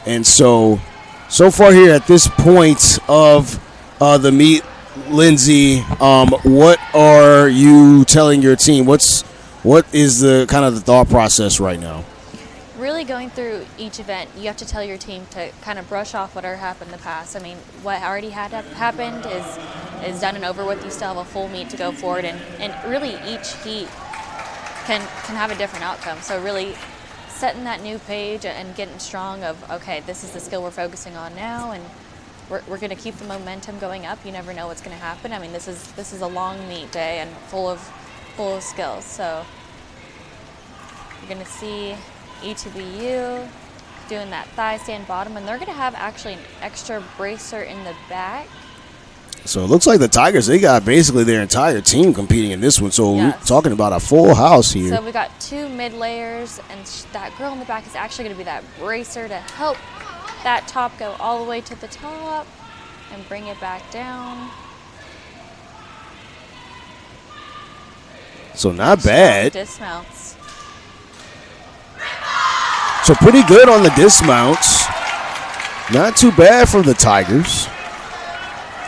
And so far here at this point of the meet, Lindsay, what are you telling your team? What is the kind of the thought process right now? Really going through each event, you have to tell your team to kind of brush off whatever happened in the past. I mean, what already had happened is done and over with. You still have a full meet to go forward, and really each heat can have a different outcome. So really setting that new page and getting strong of, okay, this is the skill we're focusing on now, and we're going to keep the momentum going up. You never know what's going to happen. I mean, this is a long meet day and full of skills. So you're going to see ETBU doing that thigh stand bottom, and they're going to have actually an extra bracer in the back. So it looks like the Tigers, they got basically their entire team competing in this one. So Yes. we're talking about a full house here. So we got 2 mid layers, and that girl in the back is actually going to be that bracer to help that top go all the way to the top and bring it back down. So not bad. Dismounts. So pretty good on the dismounts. Not too bad for the Tigers.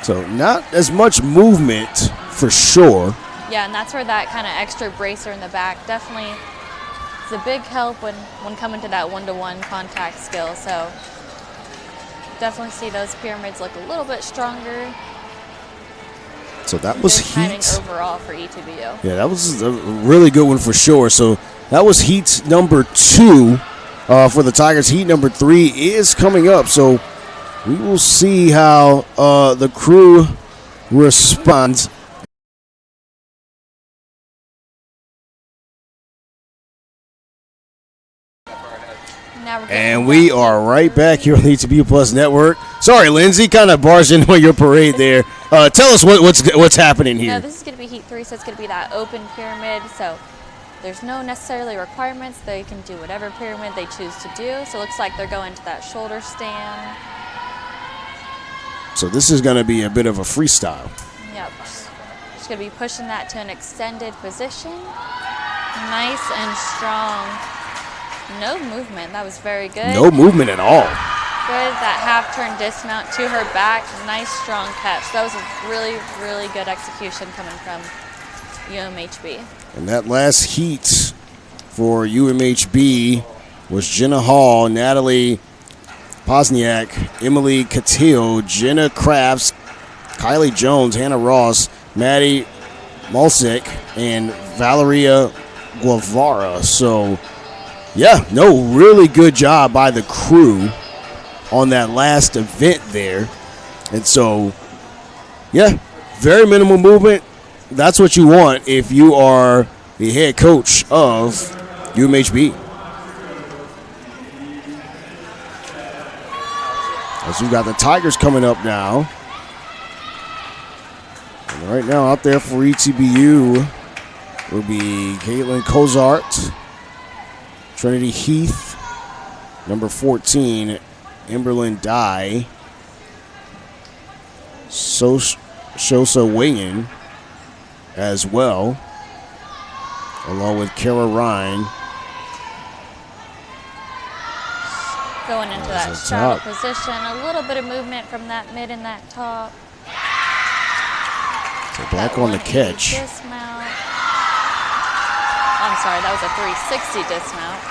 So not as much movement for sure. Yeah, and that's where that kind of extra bracer in the back definitely is a big help when coming to that one-to-one contact skill. So definitely see those pyramids look a little bit stronger. So that was Good timing heat. overall for ETBU. Yeah, that was a really good one for sure. So that was heat number 2 for the Tigers. Heat number 3 is coming up. So we will see how the crew responds. Now we're getting And we are right back here on the ETBU Plus Network. Sorry, Lindsay, kind of barged in on your parade there. Tell us what's happening here. No, this is going to be heat 3, so it's going to be that open pyramid. So there's no necessarily requirements. They can do whatever pyramid they choose to do. So it looks like they're going to that shoulder stand. So this is going to be a bit of a freestyle. Yep. Just going to be pushing that to an extended position. Nice and strong. No movement. That was very good. No movement at all. Good. That half turn dismount to her back. Nice strong catch. That was a really, really good execution coming from UMHB. And that last heat for UMHB was Jenna Hall, Natalie Pozniak, Emily Catil, Jenna Krabs, Kylie Jones, Hannah Ross, Maddie Malsek, and Valeria Guevara. So, yeah, no, really good job by the crew on that last event there. And so, yeah, very minimal movement. That's what you want if you are the head coach of UMHB. As we've got the Tigers coming up now. And right now out there for ETBU will be Caitlin Cozart, Trinity Heath, number 14, Emberlyn Dye, Shosa Wingen as well, along with Kara Ryan. Going into that straddle position, a little bit of movement from that mid and that top. So Black on the catch. Dismount. I'm sorry, that was a 360 dismount.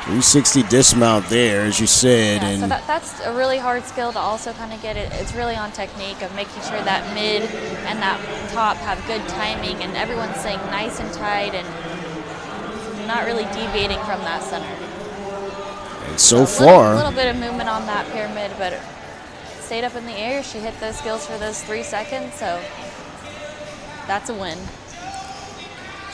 360 dismount there, as you said. Yeah, and so that's a really hard skill to also kind of get it. It's really on technique of making sure that mid and that top have good timing and everyone's staying nice and tight and not really deviating from that center. And so far, a little bit of movement on that pyramid, but it stayed up in the air. She hit those skills for those 3 seconds, so that's a win.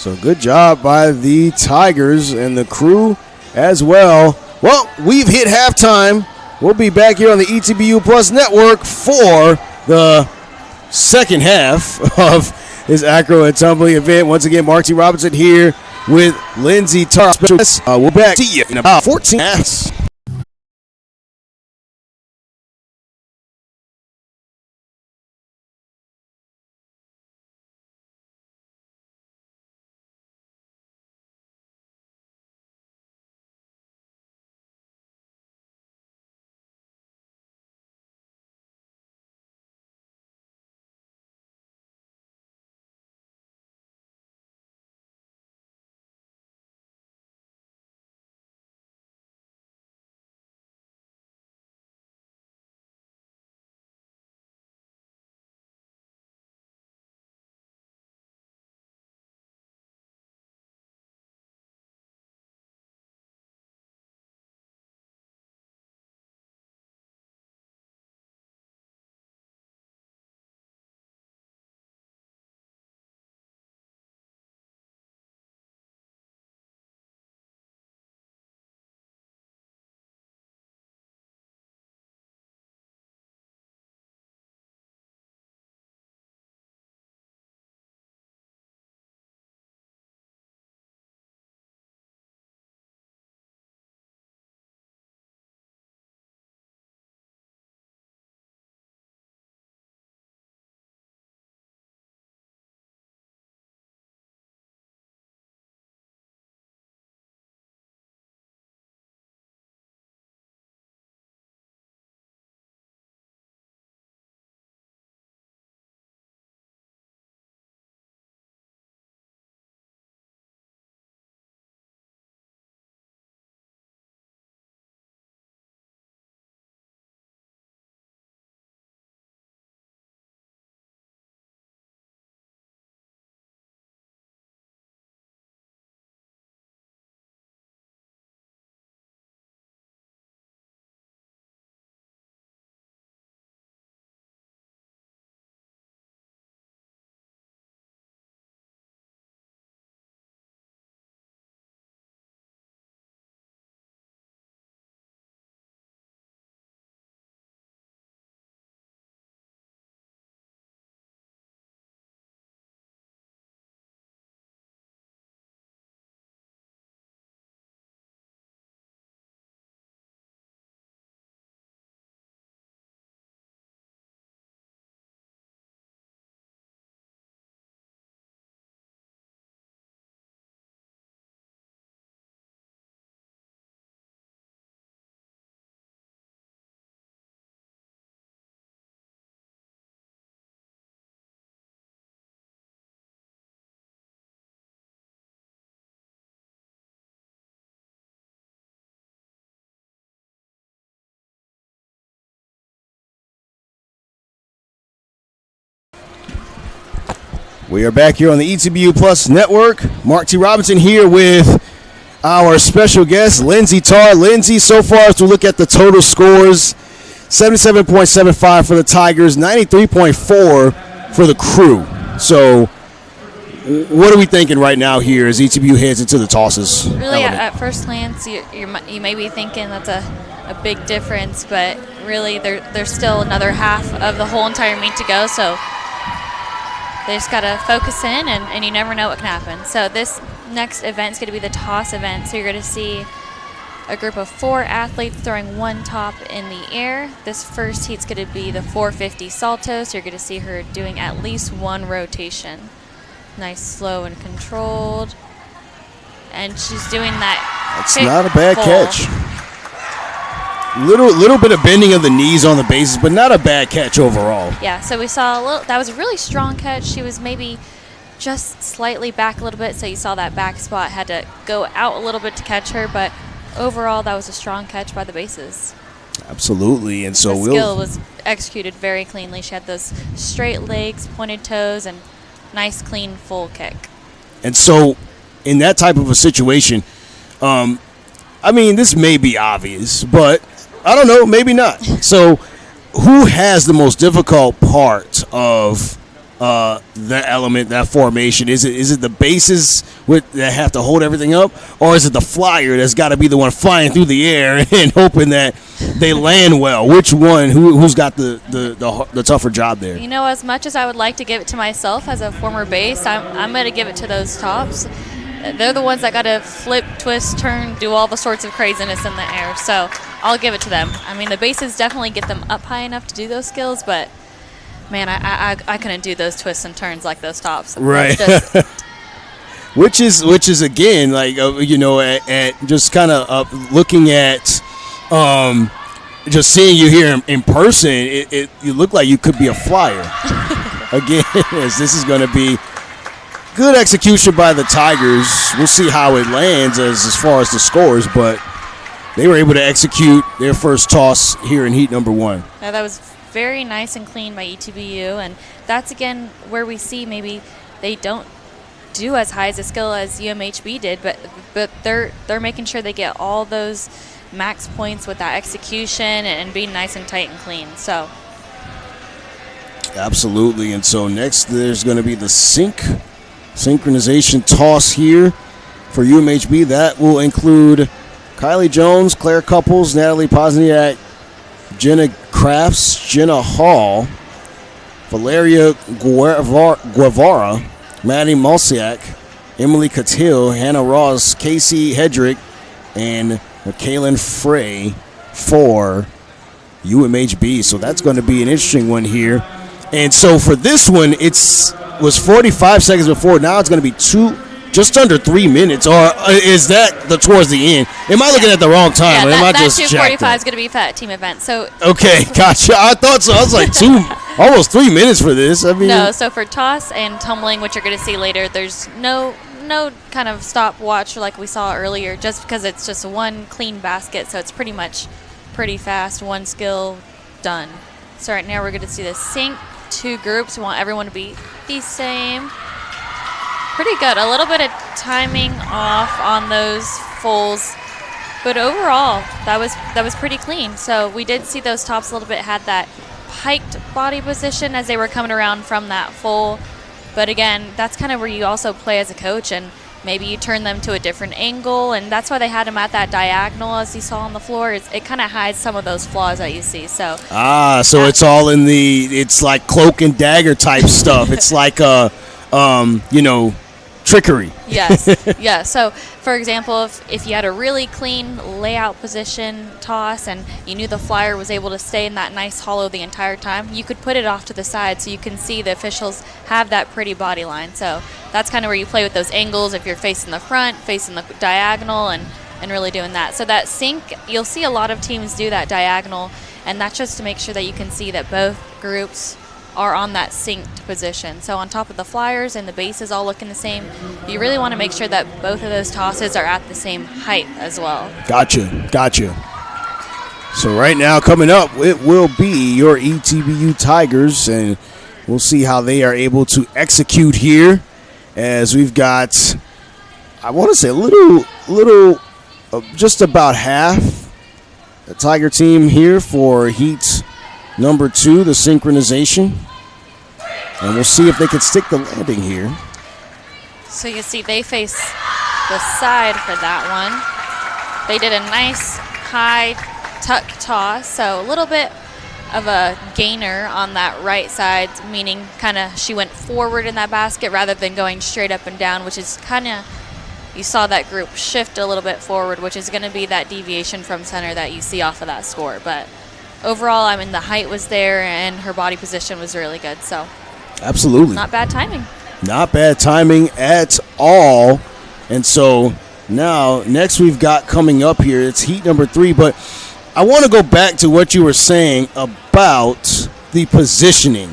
so good job by the Tigers and the crew as well. Well, we've hit halftime. We'll be back here on the ETBU Plus Network for the second half of this Acro and Tumbling event. Once again, Mark T. Robinson here with Lindsey Tarr. We'll back to you in about 14 minutes. We are back here on the ETBU Plus Network. Mark T. Robinson here with our special guest, Lindsey Tarr. Lindsey, so far as we look at the total scores, 77.75 for the Tigers, 93.4 for the crew. So what are we thinking right now here as ETBU heads into the tosses? Really, at first glance, you may be thinking that's a big difference, but really there's still another half of the whole entire meet to go. So They just got to focus in, and you never know what can happen. So this next event is going to be the toss event. So you're going to see a group of 4 athletes throwing one top in the air. This first heat's going to be the 450 salto. So you're going to see her doing at least one rotation. Nice, slow, and controlled. And she's doing that. That's not a bad catch. Little bit of bending of the knees on the bases, but not a bad catch overall. Yeah, so we saw that was a really strong catch. She was maybe just slightly back a little bit, so you saw that back spot had to go out a little bit to catch her, but overall that was a strong catch by the bases. Absolutely, and so the skill was executed very cleanly. She had those straight legs, pointed toes, and nice, clean, full kick. And so in that type of a situation, I mean, this may be obvious, but I don't know, maybe not. So who has the most difficult part of that element, that formation? Is it the bases that have to hold everything up, or is it the flyer that's got to be the one flying through the air and hoping that they land well? Which one? Who's got the tougher job there? You know, as much as I would like to give it to myself as a former base, I'm going to give it to those tops. They're the ones that got to flip, twist, turn, do all the sorts of craziness in the air. So I'll give it to them. I mean, the bases definitely get them up high enough to do those skills, but man, I couldn't do those twists and turns like those tops. Right. which is again, like, at just kind of looking at just seeing you here in person, you look like you could be a flyer. Again, as this is going to be good execution by the Tigers. We'll see how it lands as far as the scores, but they were able to execute their first toss here in heat number 1. Yeah, that was very nice and clean by ETBU, and that's again where we see maybe they don't do as high as a skill as UMHB did, but they're making sure they get all those max points with that execution and being nice and tight and clean. So absolutely. And so next there's going to be the synchronization toss here for UMHB. That will include Kylie Jones, Claire Couples, Natalie Pozniak, Jenna Crafts, Jenna Hall, Valeria Guevara, Maddie Malsiak, Emily Catil, Hannah Ross, Casey Hedrick, and McKaylin Frey for UMHB. So that's going to be an interesting one here. And so for this one, was 45 seconds before. Now it's going to be just under 3 minutes. Or is that towards the end? Am I looking at the wrong time? Yeah, or am I that just 2:45 is going to be fat team event. So okay, gotcha. I thought so. I was like almost 3 minutes for this. I mean, no. So for toss and tumbling, which you're going to see later, there's no kind of stopwatch like we saw earlier, just because it's just one clean basket. So it's pretty fast. One skill done. So right now we're going to see the sync. 2 groups. We want everyone to be the same. Pretty good. A little bit of timing off on those fulls, but overall that was pretty clean. So we did see those tops a little bit had that piked body position as they were coming around from that full, but again, that's kind of where you also play as a coach, and maybe you turn them to a different angle, and that's why they had them at that diagonal as you saw on the floor. It kind of hides some of those flaws that you see. So it's all in it's like cloak and dagger type stuff. It's like trickery. Yes. Yeah. So for example, if you had a really clean layout position toss and you knew the flyer was able to stay in that nice hollow the entire time, you could put it off to the side so you can see the officials have that pretty body line. So that's kind of where you play with those angles if you're facing the front, facing the diagonal, and really doing that. So that sync, you'll see a lot of teams do that diagonal, and that's just to make sure that you can see that both groups are on that synced position. So on top of the flyers and the bases all looking the same, you really want to make sure that both of those tosses are at the same height as well. Gotcha. So right now coming up, it will be your ETBU Tigers, and we'll see how they are able to execute here, as we've got, I want to say a little just about half the Tiger team here for heat number 2, the synchronization. And we'll see if they can stick the landing here. So you see they face the side for that one. They did a nice high tuck toss, so a little bit of a gainer on that right side, meaning kind of she went forward in that basket rather than going straight up and down, which is kind of, you saw that group shift a little bit forward, which is going to be that deviation from center that you see off of that score. But overall, I mean, the height was there and her body position was really good. So absolutely. Not bad timing. Not bad timing at all. And so now, next we've got coming up here, it's heat number 3. But I want to go back to what you were saying about the positioning.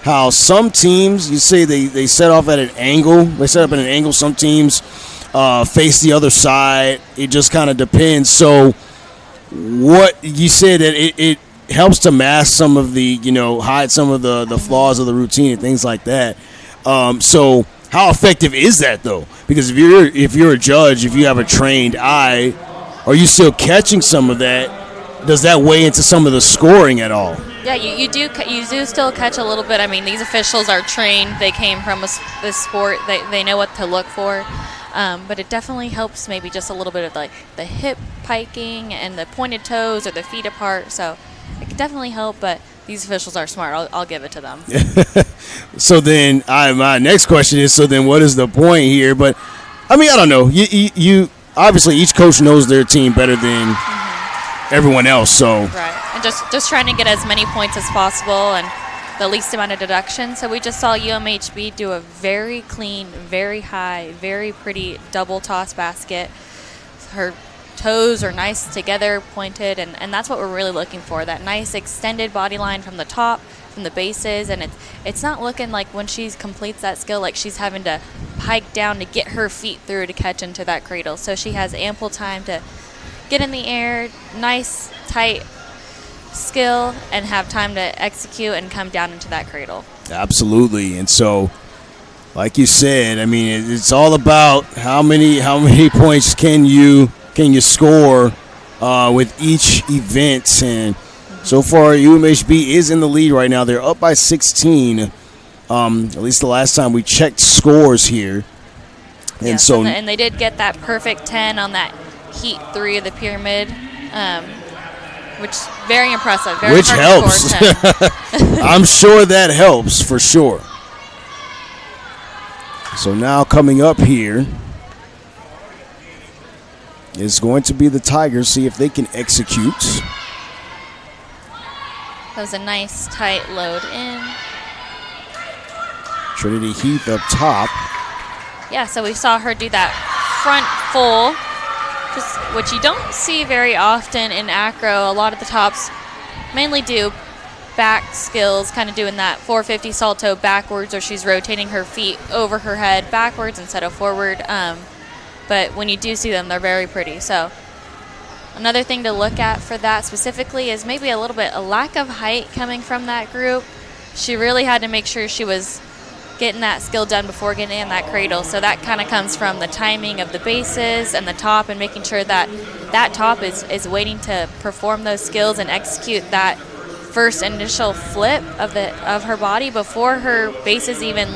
How some teams, you say they set off at an angle. They set up at an angle. Some teams face the other side. It just kind of depends. So what you said that it helps to mask some of the, hide some of the flaws of the routine and things like that. So how effective is that though? Because if you're a judge, if you have a trained eye, are you still catching some of that? Does that weigh into some of the scoring at all? Yeah, you do still catch a little bit. I mean, these officials are trained. They came from this sport. They know what to look for. But it definitely helps maybe just a little bit of like the hip piking and the pointed toes or the feet apart. So it can definitely help, but these officials are smart. I'll give it to them. So then my next question is, so then what is the point here? But, I mean, I don't know. You obviously each coach knows their team better than everyone else. So right. And just trying to get as many points as possible and the least amount of deduction. So we just saw UMHB do a very clean, very high, very pretty double toss basket. Her toes are nice together, pointed, and that's what we're really looking for, that nice extended body line from the top, from the bases, and it's not looking like when she completes that skill like she's having to hike down to get her feet through to catch into that cradle. So she has ample time to get in the air, nice, tight skill, and have time to execute and come down into that cradle. Absolutely. And so, like you said, I mean, it's all about how many points can you score with each event. And so far, UMHB is in the lead right now. They're up by 16, at least the last time we checked scores here. And yes, so, and they did get that perfect 10 on that heat 3 of the pyramid, which very impressive. Very which helps. I'm sure that helps for sure. So now coming up here is going to be the Tigers. See if they can execute. That was a nice tight load in. Trinity Heath up top. Yeah, so we saw her do that front full, which you don't see very often in acro. A lot of the tops mainly do back skills, kind of doing that 450 salto backwards, or she's rotating her feet over her head backwards instead of forward. But when you do see them, they're very pretty. So another thing to look at for that specifically is maybe a little bit a lack of height coming from that group. She really had to make sure she was getting that skill done before getting in that cradle. So that kind of comes from the timing of the bases and the top, and making sure that that top is waiting to perform those skills and execute that first initial flip of her body before her bases even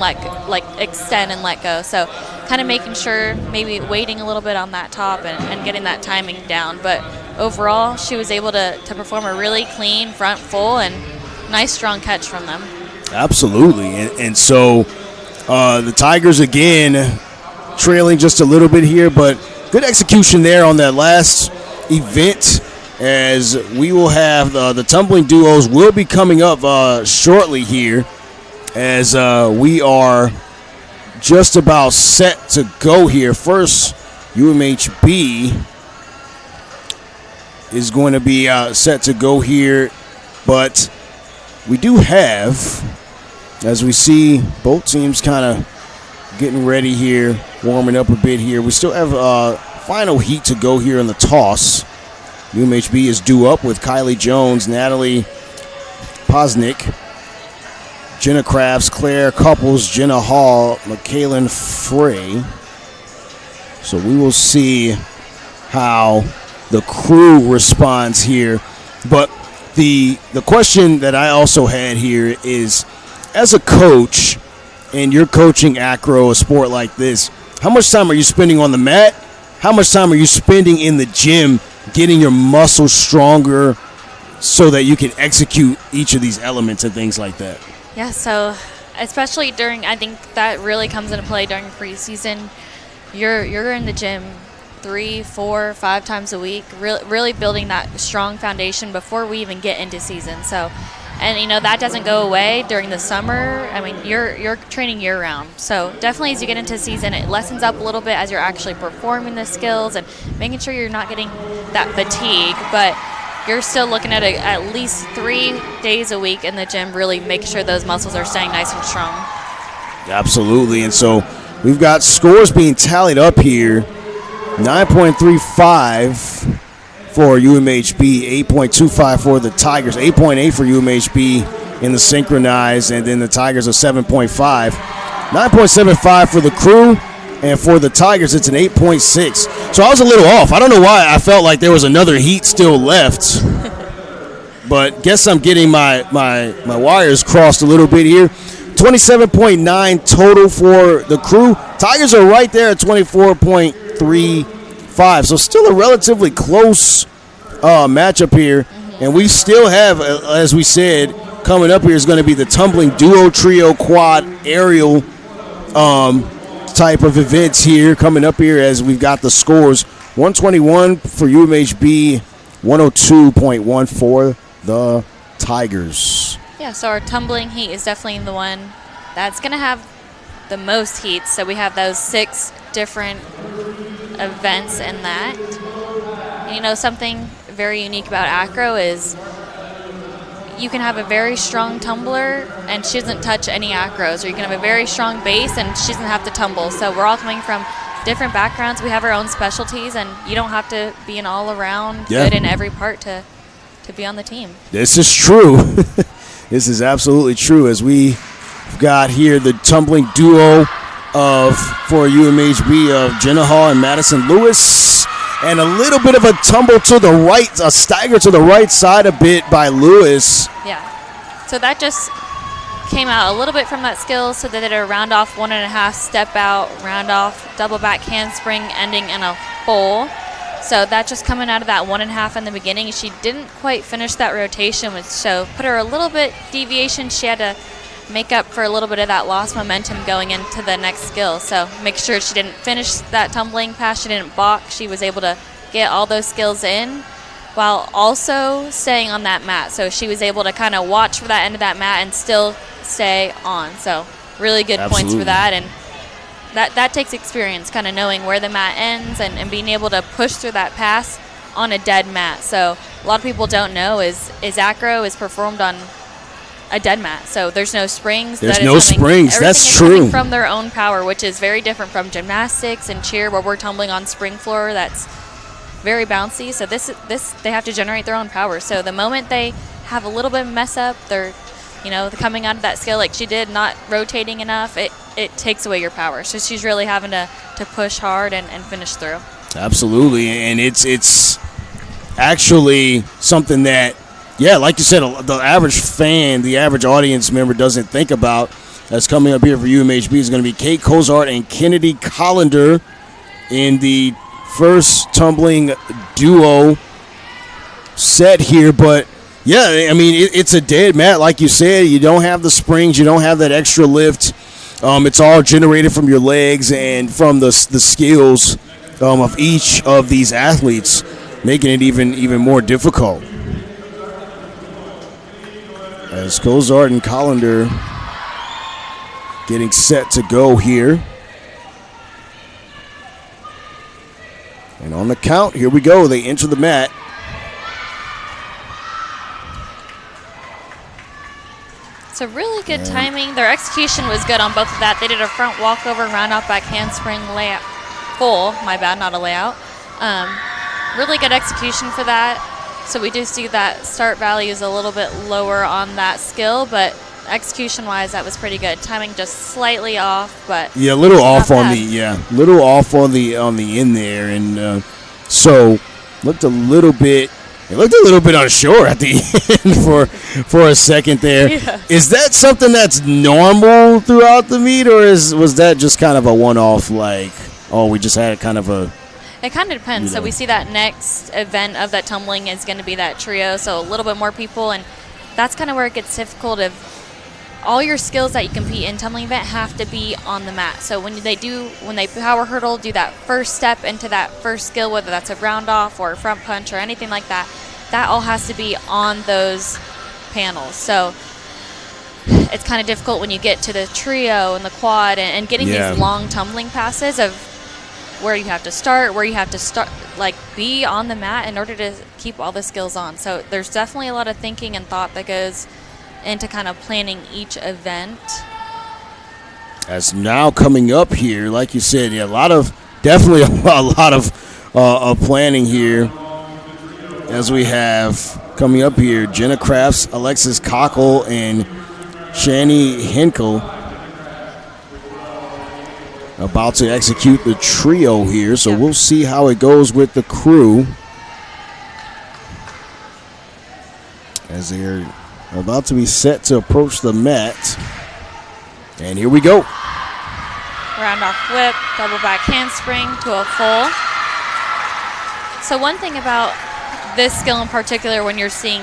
extend and let go. So kind of making sure, maybe waiting a little bit on that top and getting that timing down. But overall, she was able to perform a really clean front full and nice strong catch from them. Absolutely. And so the Tigers again trailing just a little bit here, but good execution there on that last event, as we will have the tumbling duos will be coming up shortly here, as we are just about set to go here. First, UMHB is going to be set to go here, but we do have, as we see both teams kind of getting ready here, warming up a bit here, we still have a final heat to go here in the toss. UMHB is due up with Kylie Jones, Natalie Posnick, Jenna Crafts, Claire Couples, Jenna Hall, McKaylin Frey. So we will see how the crew responds here. But the question that I also had here is, as a coach, and you're coaching acro, a sport like this, how much time are you spending on the mat? How much time are you spending in the gym getting your muscles stronger, so that you can execute each of these elements and things like that? Yeah, so especially I think that really comes into play during preseason. You're in the gym 3, 4, 5 times a week, really building that strong foundation before we even get into season. So, and that doesn't go away during the summer. I mean, you're training year round. So definitely as you get into season, it lessens up a little bit as you're actually performing the skills and making sure you're not getting that fatigue. But you're still looking at at least 3 days a week in the gym, really making sure those muscles are staying nice and strong. Absolutely. And so we've got scores being tallied up here. 9.35 for UMHB, 8.25 for the Tigers, 8.8 for UMHB in the synchronized, and then the Tigers are 7.5. 9.75 for the crew, and for the Tigers, it's an 8.6. So I was a little off. I don't know why I felt like there was another heat still left, but guess I'm getting my wires crossed a little bit here. 27.9 total for the crew. Tigers are right there at 24.35, so still a relatively close matchup here. And we still have, as we said, coming up here is going to be the tumbling duo, trio, quad, aerial type of events here coming up here as we've got the scores. 121 for UMHB, 102.1 for the Tigers. Yeah, so our tumbling heat is definitely the one that's going to have the most heat. So we have those 6 different events in that. Something very unique about acro is you can have a very strong tumbler and she doesn't touch any acros, or you can have a very strong base and she doesn't have to tumble. So we're all coming from different backgrounds. We have our own specialties, and you don't have to be an all-around good in every part to be on the team. This is true. This is absolutely true, as we've got here the tumbling duo for UMHB of Jenna Hall and Madison Lewis, and a little bit of a tumble to the right, a stagger to the right side a bit by Lewis. Yeah, so that just came out a little bit from that skill, so they did a round off 1.5 step out, round off double back handspring ending in a full. So that just coming out of that 1.5 in the beginning. She didn't quite finish that rotation, so put her a little bit deviation. She had to make up for a little bit of that lost momentum going into the next skill. So make sure she didn't finish that tumbling pass. She didn't balk. She was able to get all those skills in while also staying on that mat. So she was able to kind of watch for that end of that mat and still stay on. So really good points for that. And that takes experience, kind of knowing where the mat ends and being able to push through that pass on a dead mat. So a lot of people don't know is acro is performed on a dead mat. So there's no springs. There's no springs. That's true. Coming from their own power, which is very different from gymnastics and cheer, where we're tumbling on spring floor. That's very bouncy. So this they have to generate their own power. So the moment they have a little bit of mess up, they're coming out of that skill like she did, not rotating enough, it takes away your power. So she's really having to push hard and finish through. Absolutely. And it's actually something that, like you said, the average fan, the average audience member doesn't think about. That's coming up here for UMHB is going to be Kate Cozart and Kennedy Collender in the first tumbling duo set here. But yeah, I mean, it's a dead mat, like you said. You don't have the springs, you don't have that extra lift. It's all generated from your legs and from the skills of each of these athletes, making it even more difficult. As Cozart and Collender getting set to go here. And on the count, here we go. They enter the mat. So really good timing. Their execution was good on both of that. They did a front walkover, round off back handspring layout. Full, my bad, not a layout. Really good execution for that. So we do see that start value is a little bit lower on that skill, but execution-wise, that was pretty good. Timing just slightly off, but a little off on little off on the end there, and so looked a little bit unsure at the end for a second there. Yeah. Is that something that's normal throughout the meet, or was that just kind of a one-off? Like, we just had kind of a It kind of depends. So we see that next event of that tumbling is going to be that trio, so a little bit more people, and that's kind of where it gets difficult. Of all your skills that you compete in tumbling event have to be on the mat. So when they power hurdle, do that first step into that first skill, whether that's a round off or a front punch or anything like that, that all has to be on those panels. So it's kind of difficult when you get to the trio and the quad and getting these long tumbling passes of where you have to start, like be on the mat in order to keep all the skills on. So there's definitely a lot of thinking and thought that goes into kind of planning each event. As now coming up here, like you said, definitely a lot of planning here. As we have coming up here, Jenna Crafts, Alexis Cockle, and Shani Henkel about to execute the trio here, so we'll see how it goes with the crew as they're about to be set to approach the mat. And here we go. Round off whip, double back handspring to a full. So one thing about this skill in particular, when you're seeing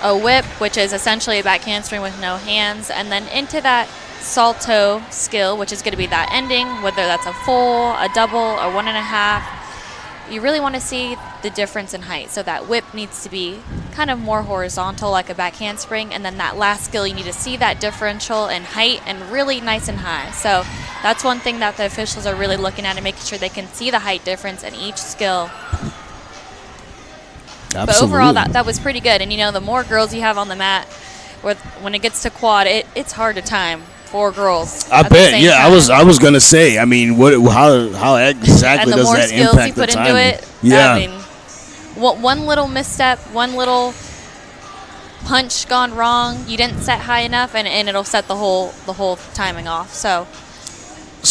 a whip, which is essentially a back handspring with no hands, and then into that salto skill, which is going to be that ending, whether that's a full, a double, or 1.5, you really want to see the difference in height. So that whip needs to be kind of more horizontal, like a back handspring, and then that last skill, you need to see that differential in height and really nice and high. So that's one thing that the officials are really looking at and making sure they can see the height difference in each skill. Absolutely. But overall, that was pretty good. And, the more girls you have on the mat, when it gets to quad, it's hard to time 4 girls. I bet. Yeah, time. I was gonna say. I mean, how exactly does that impact the timing? And the more skills you put into it. Yeah. I mean, one little misstep, one little punch gone wrong, you didn't set high enough, and it'll set the whole timing off. So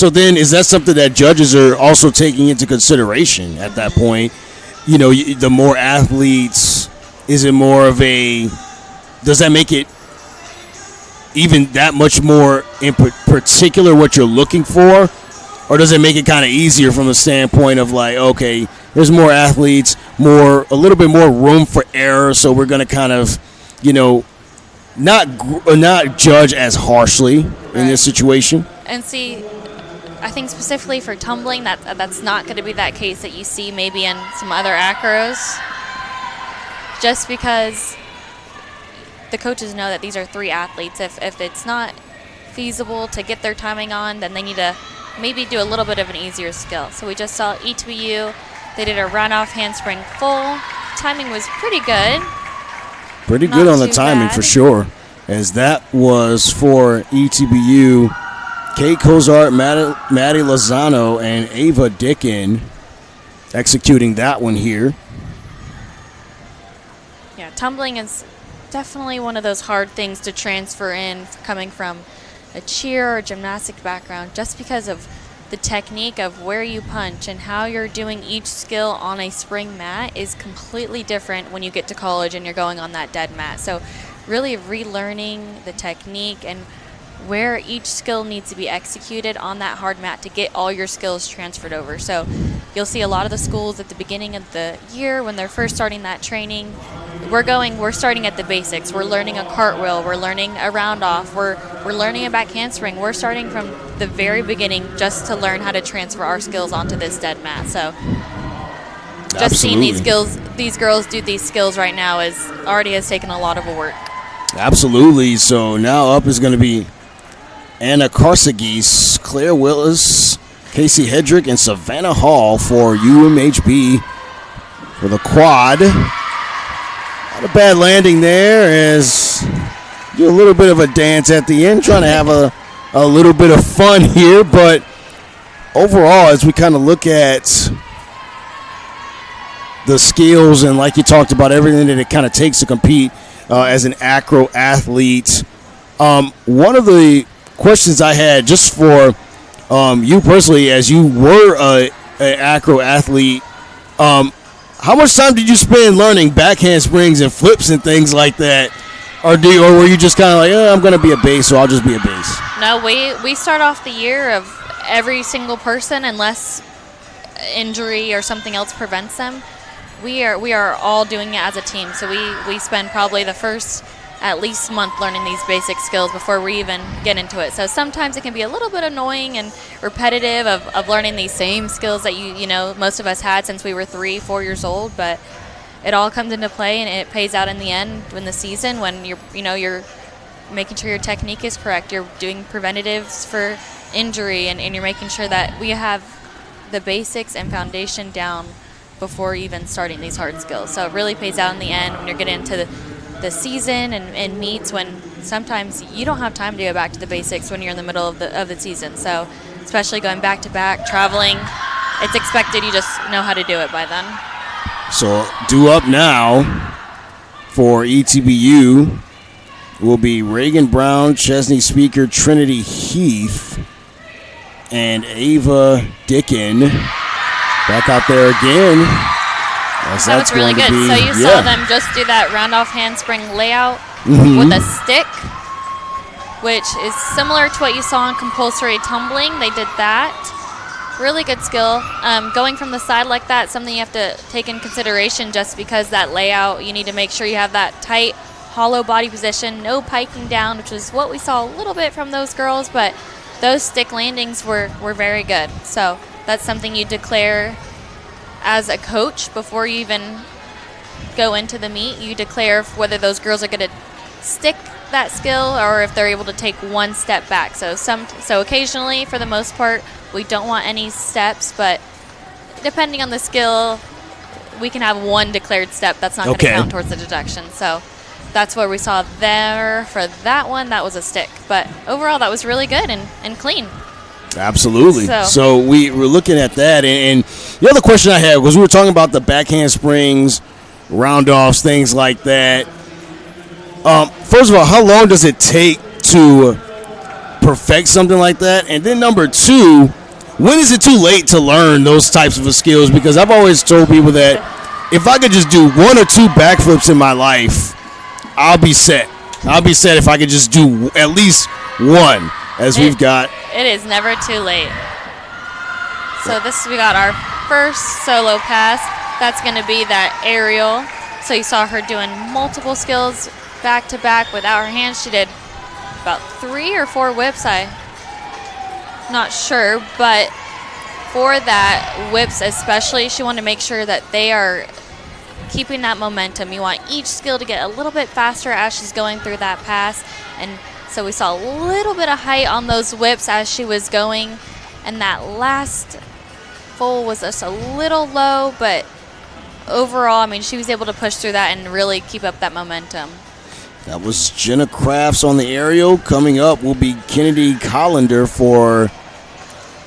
then, is that something that judges are also taking into consideration at that point? The more athletes, is it more of does that make it even that much more in particular what you're looking for? Or does it make it kind of easier from the standpoint of like, okay, there's more athletes, a little bit more room for error, so we're going to kind of, not judge as harshly in this situation? And see, I think specifically for tumbling, that's not going to be that case that you see maybe in some other acros, just because the coaches know that these are 3 athletes. If it's not feasible to get their timing on, then they need to maybe do a little bit of an easier skill. So we just saw ETBU. They did a run-off handspring full. Timing was pretty good. Pretty good on the timing for sure, as that was for ETBU. Kate Cozart, Maddie Lozano, and Ava Dickin executing that one here. Yeah, tumbling is definitely one of those hard things to transfer in coming from a cheer or gymnastic background, just because of the technique of where you punch and how you're doing each skill on a spring mat is completely different when you get to college and you're going on that dead mat. So really relearning the technique and where each skill needs to be executed on that hard mat to get all your skills transferred over. So you'll see a lot of the schools at the beginning of the year when they're first starting that training, we're starting at the basics. We're learning a cartwheel, we're learning a round off, we're learning a back handspring. We're starting from the very beginning just to learn how to transfer our skills onto this dead mat. So just seeing these girls do these skills right now already has taken a lot of work. Absolutely. So now up is going to be Anna Karsagis, Claire Willis, Casey Hedrick, and Savannah Hall for UMHB for the quad. Not a bad landing there, as do a little bit of a dance at the end, trying to have a little bit of fun here. But overall, as we kind of look at the skills and like you talked about, everything that it kind of takes to compete as an acro athlete, one of the questions I had just for you personally, as you were an acro athlete, how much time did you spend learning backhand springs and flips and things like that? Or were you just kind of like, I'm going to be a base, so I'll just be a base? No, we start off the year of every single person, unless injury or something else prevents them, we are all doing it as a team. So we spend probably the first at least month learning these basic skills before we even get into it. So sometimes it can be a little bit annoying and repetitive of learning these same skills that you know most of us had since we were 3-4 years old, but it all comes into play and it pays out in the end in the season when you're making sure your technique is correct. You're doing preventatives for injury and you're making sure that we have the basics and foundation down before even starting these hard skills. So it really pays out in the end when you're getting into the season and meets when sometimes you don't have time to go back to the basics when you're in the middle of the season. So especially going back to back, traveling, it's expected you just know how to do it by then. So due up now for ETBU will be Reagan Brown, Chesney Speaker, Trinity Heath, and Ava Dickin. Back out there again. That was really good. So you saw them just do that round-off handspring layout with a stick, which is similar to what you saw in compulsory tumbling. They did that. Really good skill. Going from the side like that, something you have to take in consideration just because that layout, you need to make sure you have that tight, hollow body position, no piking down, which is what we saw a little bit from those girls, but those stick landings were very good. So that's something you declare as a coach before you even go into the meet. You declare whether those girls are going to stick that skill or if they're able to take one step back. So occasionally, for the most part, we don't want any steps, but depending on the skill, we can have one declared step that's not going to count towards the deduction. So that's what we saw there for that one. That was a stick. But overall, that was really good and clean. Absolutely. So we were looking at that, and the other question I had was we were talking about the backhand springs, round-offs, things like that. First of all, how long does it take to perfect something like that? And then number two, when is it too late to learn those types of skills? Because I've always told people that if I could just do 1 or 2 backflips in my life, I'll be set. I'll be set if I could just do at least one, we've got. It is never too late. So we got our first solo pass. That's going to be that aerial. So you saw her doing multiple skills back to back without her hands. She did about 3 or 4 whips. I'm not sure, but for that whips especially, she wanted to make sure that they are keeping that momentum. You want each skill to get a little bit faster as she's going through that pass. And so we saw a little bit of height on those whips as she was going. And that last full was just a little low, but overall, I mean, she was able to push through that and really keep up that momentum. That was Jenna Crafts on the aerial. Coming up will be Kennedy Collender for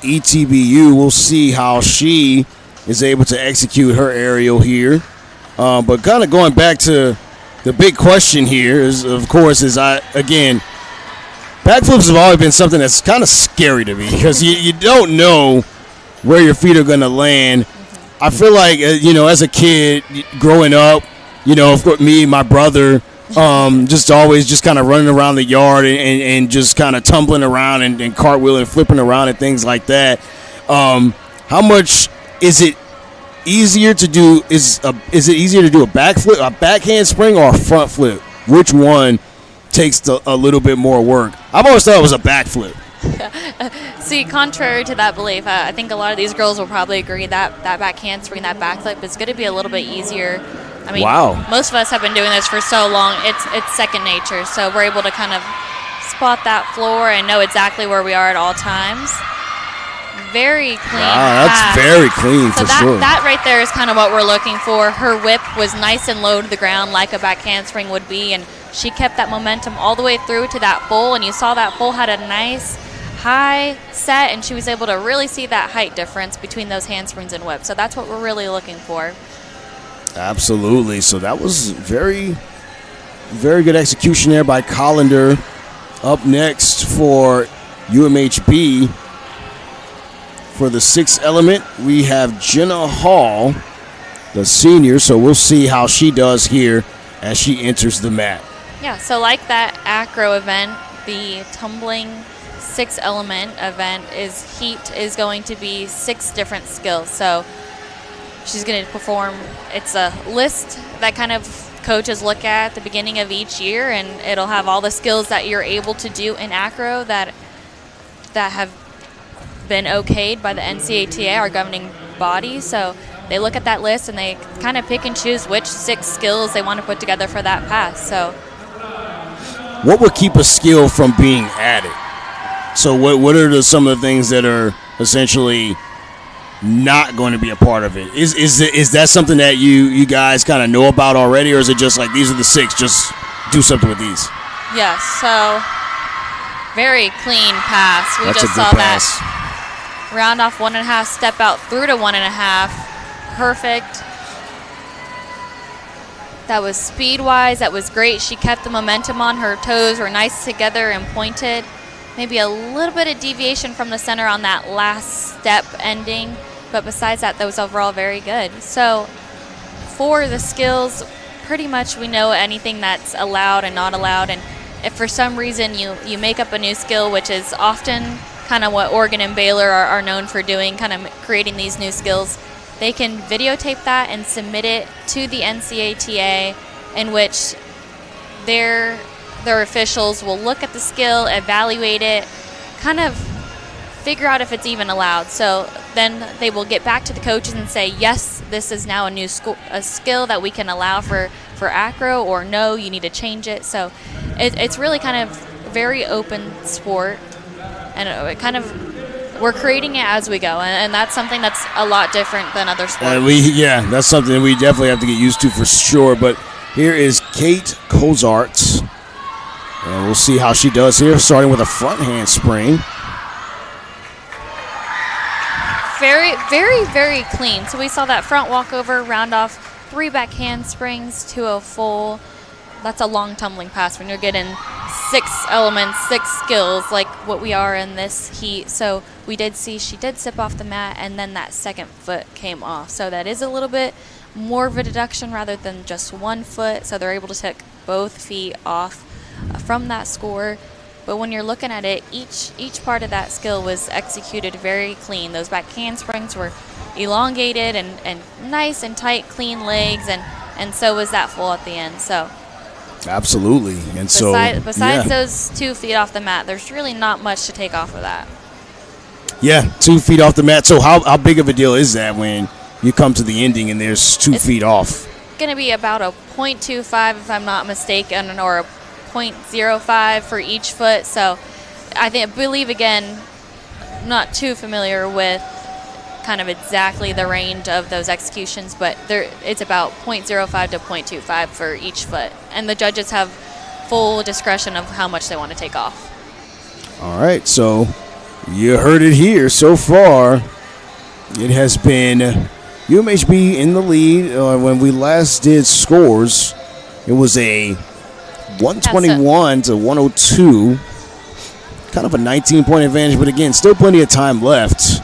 ETBU. We'll see how she is able to execute her aerial here. But kind of going back to the big question here is, of course, backflips have always been something that's kind of scary to me because you don't know where your feet are going to land. I feel like, as a kid growing up, of course, me, my brother, just always just kind of running around the yard and just kind of tumbling around and cartwheeling, flipping around and things like that. How much is it easier to do? Is it easier to do a backflip, a backhand spring, or a front flip? Which one takes a little bit more work? I've always thought it was a backflip. See, contrary to that belief, I think a lot of these girls will probably agree that back handspring, that backflip is going to be a little bit easier. I mean, most of us have been doing this for so long, it's second nature. So we're able to kind of spot that floor and know exactly where we are at all times. Very clean. Wow, that's very clean for sure. That right there is kind of what we're looking for. Her whip was nice and low to the ground like a back handspring would be, and she kept that momentum all the way through to that full, and you saw that full had a nice high set, and she was able to really see that height difference between those handsprings and whips. So that's what we're really looking for. Absolutely. So that was very, very good execution there by Collender. Up next for UMHB, for the sixth element, we have Jenna Hall, the senior. So we'll see how she does here as she enters the mat. Yeah, so like that acro event, the tumbling 6-element event heat is going to be 6 different skills. So she's going to perform, it's a list that kind of coaches look at the beginning of each year, and it'll have all the skills that you're able to do in acro that have been okayed by the NCATA, our governing body. So they look at that list and they kind of pick and choose which 6 skills they want to put together for that pass. So what would keep a skill from being added? So what are some of the things that are essentially not going to be a part of it? Is that something that you guys kind of know about already, or is it just like these are the 6, just do something with these? Yes, so very clean pass. We That's just a good saw pass. that round off 1.5, step out through to 1.5. Perfect. That was speed-wise. That was great. She kept the momentum on. Her toes were nice together and pointed. Maybe a little bit of deviation from the center on that last step ending. But besides that was overall very good. So for the skills, pretty much we know anything that's allowed and not allowed. And if for some reason you make up a new skill, which is often kind of what Oregon and Baylor are known for doing, kind of creating these new skills, they can videotape that and submit it to the NCATA, in which their officials will look at the skill, evaluate it, kind of figure out if it's even allowed. So then they will get back to the coaches and say, yes, this is now a skill that we can allow for acro, or no, you need to change it. So it's really kind of very open sport, and it kind of, we're creating it as we go, and that's something that's a lot different than other sports. That's something we definitely have to get used to for sure. But here is Kate Cozart, and we'll see how she does here, starting with a front handspring. Very, very, very clean. So we saw that front walkover, round off 3 back handsprings to a full. That's a long tumbling pass when you're getting 6 elements, 6 skills like what we are in this heat. So we did see she did sip off the mat, and then that second foot came off. So that is a little bit more of a deduction rather than just one foot. So they're able to take both feet off from that score. But when you're looking at it, each part of that skill was executed very clean. Those back handsprings were elongated and nice and tight, clean legs, and so was that full at the end. So absolutely. And besides those 2 feet off the mat, there's really not much to take off of that. Yeah, 2 feet off the mat. So how big of a deal is that when you come to the ending and there's 2 feet off? Going to be about a 0.25 if I'm not mistaken, or a 0.05 for each foot. So I believe again, not too familiar with kind of exactly the range of those executions, but it's about 0.05 to 0.25 for each foot, and the judges have full discretion of how much they want to take off. All right, so you heard it here so far. It has been UMHB in the lead. When we last did scores, it was a 121 to 102, kind of a 19-point advantage, but again, still plenty of time left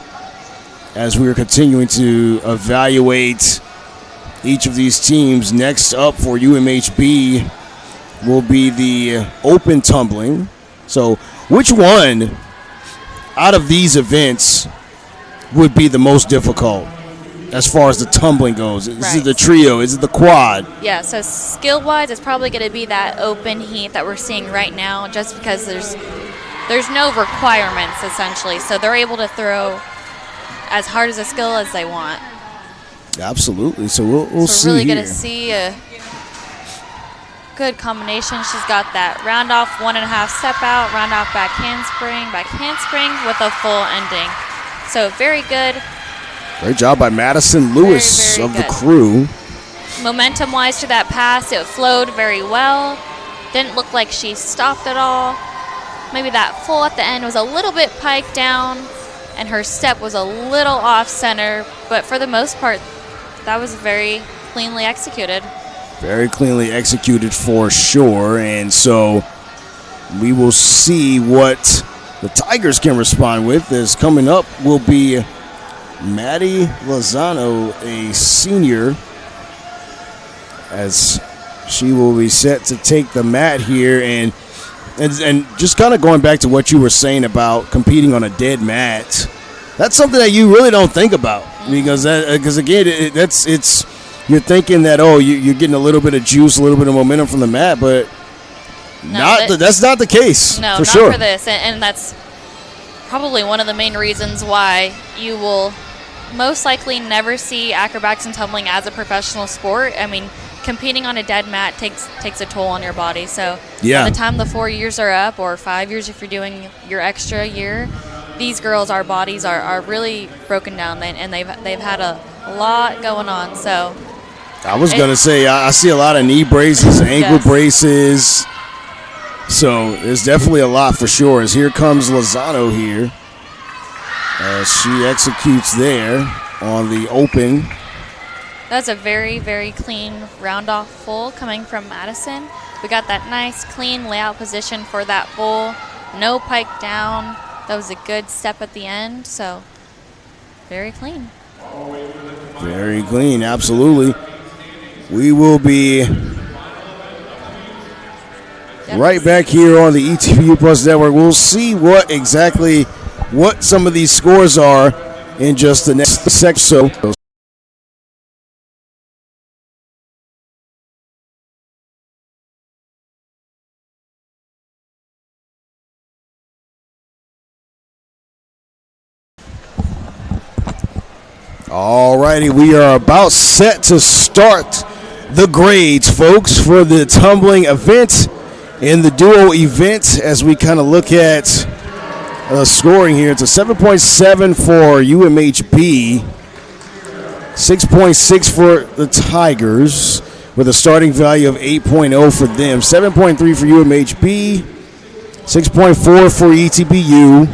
as we are continuing to evaluate each of these teams. Next up for UMHB will be the open tumbling. So which one out of these events would be the most difficult as far as the tumbling goes? Is it the trio? Is it the quad? Yeah, so skill-wise, it's probably going to be that open heat that we're seeing right now, just because there's no requirements, essentially. So they're able to throw as hard as a skill as they want. Absolutely. So we'll see. We're really going to see a good combination. She's got that round off 1.5 step out, round off back handspring with a full ending. So very good. Great job by Madison Lewis very of the good. crew. Momentum-wise to that pass, it flowed very well. Didn't look like she stopped at all. Maybe that full at the end was a little bit piked down, and her step was a little off-center, but for the most part, that was very cleanly executed. Very cleanly executed for sure, and so we will see what the Tigers can respond with. As coming up will be Maddie Lozano, a senior, as she will be set to take the mat here. And And just kind of going back to what you were saying about competing on a dead mat, that's something that you really don't think about because again, it's you're thinking that you're getting a little bit of juice, a little bit of momentum from the mat, but that's not the case. No, for not sure. for this, and that's probably one of the main reasons why you will most likely never see acrobatics and tumbling as a professional sport. I mean, competing on a dead mat takes a toll on your body. So by the time the 4 years are up, or 5 years if you're doing your extra year, these girls, our bodies are really broken down, and they've had a lot going on. So I was gonna say I see a lot of knee braces, ankle braces. So there's definitely a lot for sure. As here comes Lozano here. She executes there on the open. That's a very, very clean round-off full coming from Madison. We got that nice, clean layout position for that full. No pike down. That was a good step at the end. So very clean. Very clean, absolutely. We will be right back here on the ETBU Plus Network. We'll see what some of these scores are in just the next section. So all righty, we are about set to start the grades, folks, for the tumbling event and the duo event. As we kind of look at scoring here, it's a 7.7 for UMHB, 6.6 for the Tigers, with a starting value of 8.0 for them, 7.3 for UMHB, 6.4 for ETBU.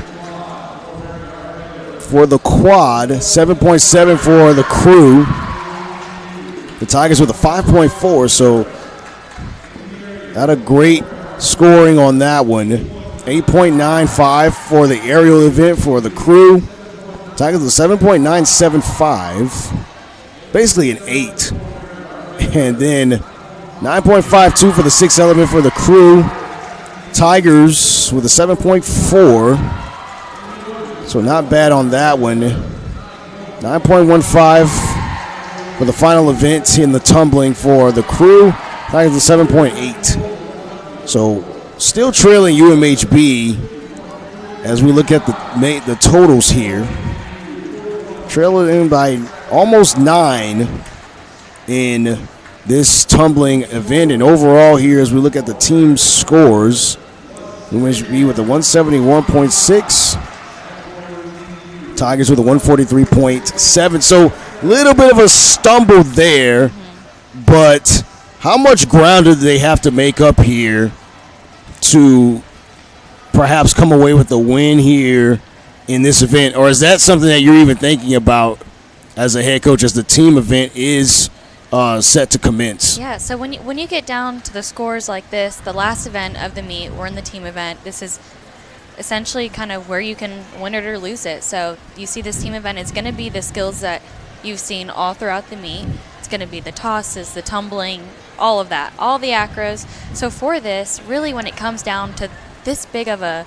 For the quad, 7.7 for the crew. The Tigers with a 5.4, so not a great scoring on that one. 8.95 for the aerial event for the crew. Tigers with a 7.975, basically an 8. And then 9.52 for the 6 element for the crew. Tigers with a 7.4. So not bad on that one. 9.15 for the final event in the tumbling for the crew. Tigers a 7.8. So still trailing UMHB as we look at the totals here. Trailing in by almost 9 in this tumbling event. And overall here, as we look at the team scores, UMHB with a 171.6. Tigers with a 143.7. So a little bit of a stumble there, but how much ground do they have to make up here to perhaps come away with the win here in this event? Or is that something that you're even thinking about as a head coach as the team event is set to commence? Yeah, so when you get down to the scores like this, the last event of the meet, we're in the team event, this is essentially kind of where you can win it or lose it. So you see this team event is going to be the skills that you've seen all throughout the meet. It's going to be the tosses, the tumbling, all of that, all the acros. So for this, really when it comes down to this big of a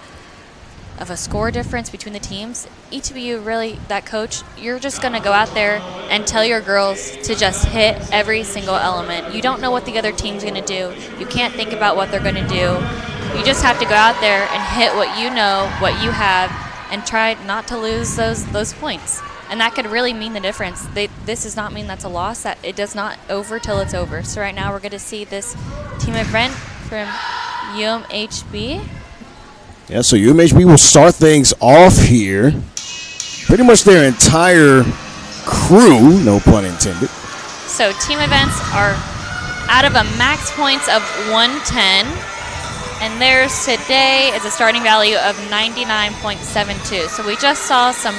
score difference between the teams, ETBU really, that coach, you're just going to go out there and tell your girls to just hit every single element. You don't know what the other team's going to do. You can't think about what they're going to do. You just have to go out there and hit what you know, what you have, and try not to lose those points. And that could really mean the difference. This does not mean that's a loss. That it does not over till it's over. So right now we're going to see this team event from UMHB. Yeah, so UMHB will start things off here. Pretty much their entire crew, no pun intended. So team events are out of a max points of 110. And theirs today is a starting value of 99.72. So we just saw some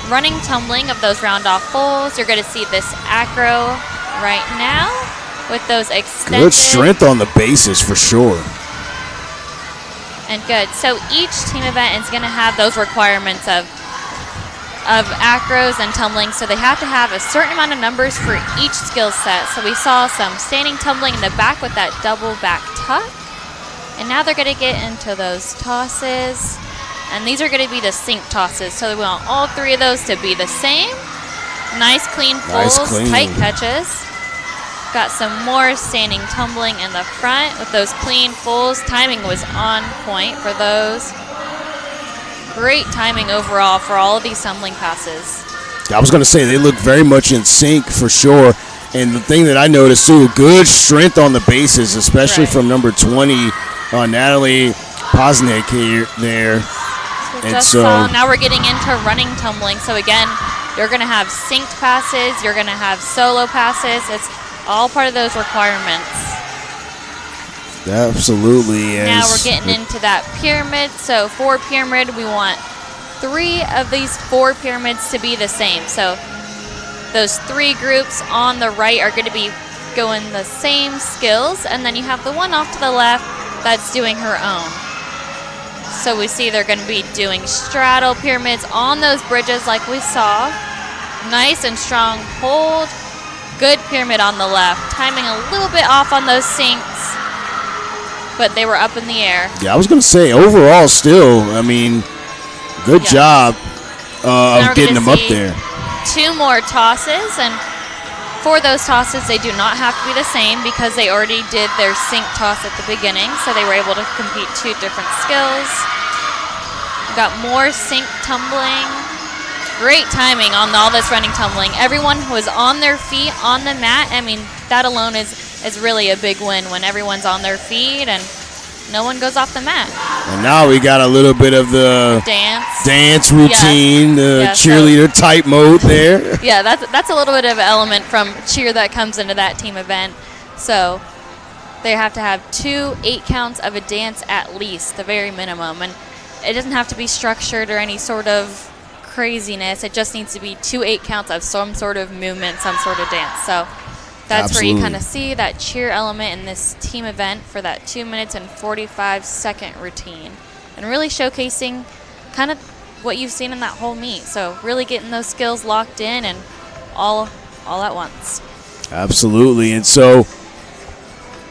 running tumbling of those round off fulls. You're going to see this acro right now with those extended. Good strength on the bases for sure. And good. So each team event is going to have those requirements of acros and tumbling. So they have to have a certain amount of numbers for each skill set. So we saw some standing tumbling in the back with that double back tuck. And now they're going to get into those tosses. And these are going to be the sink tosses. So we want all 3 of those to be the same. Nice clean pulls, tight catches. Got some more standing tumbling in the front with those clean pulls. Timing was on point for those. Great timing overall for all of these tumbling passes. I was going to say they look very much in sync for sure. And the thing that I noticed too, good strength on the bases, especially from number 20, Natalie Pozniak here there. And so now we're getting into running tumbling. So again, you're going to have synced passes, you're going to have solo passes. It's all part of those requirements. Absolutely. Now we're getting into that pyramid. So for pyramid, we want 3 of these 4 pyramids to be the same. So those 3 groups on the right are going to be going the same skills, and then you have the one off to the left that's doing her own. So we see they're going to be doing straddle pyramids on those bridges like we saw. Nice and strong hold. Good pyramid on the left. Timing a little bit off on those sinks, but they were up in the air. Yeah, I was going to say, overall still, I mean, good job of getting them up there. 2 more tosses, and for those tosses, they do not have to be the same because they already did their sink toss at the beginning, so they were able to compete 2 different skills. Got more sink tumbling. Great timing on all this running tumbling. Everyone was on their feet on the mat. I mean, that alone is really a big win when everyone's on their feet and no one goes off the mat. And now we got a little bit of the dance routine, the cheerleader type mode there. Yeah, that's a little bit of an element from cheer that comes into that team event. So they have to have 2 8 counts of a dance at least, the very minimum. And it doesn't have to be structured or any sort of craziness. It just needs to be 2 8 counts of some sort of movement, some sort of dance. So that's where you kind of see that cheer element in this team event for that 2 minutes and 45-second routine. And really showcasing kind of what you've seen in that whole meet. So really getting those skills locked in and all at once. Absolutely. And so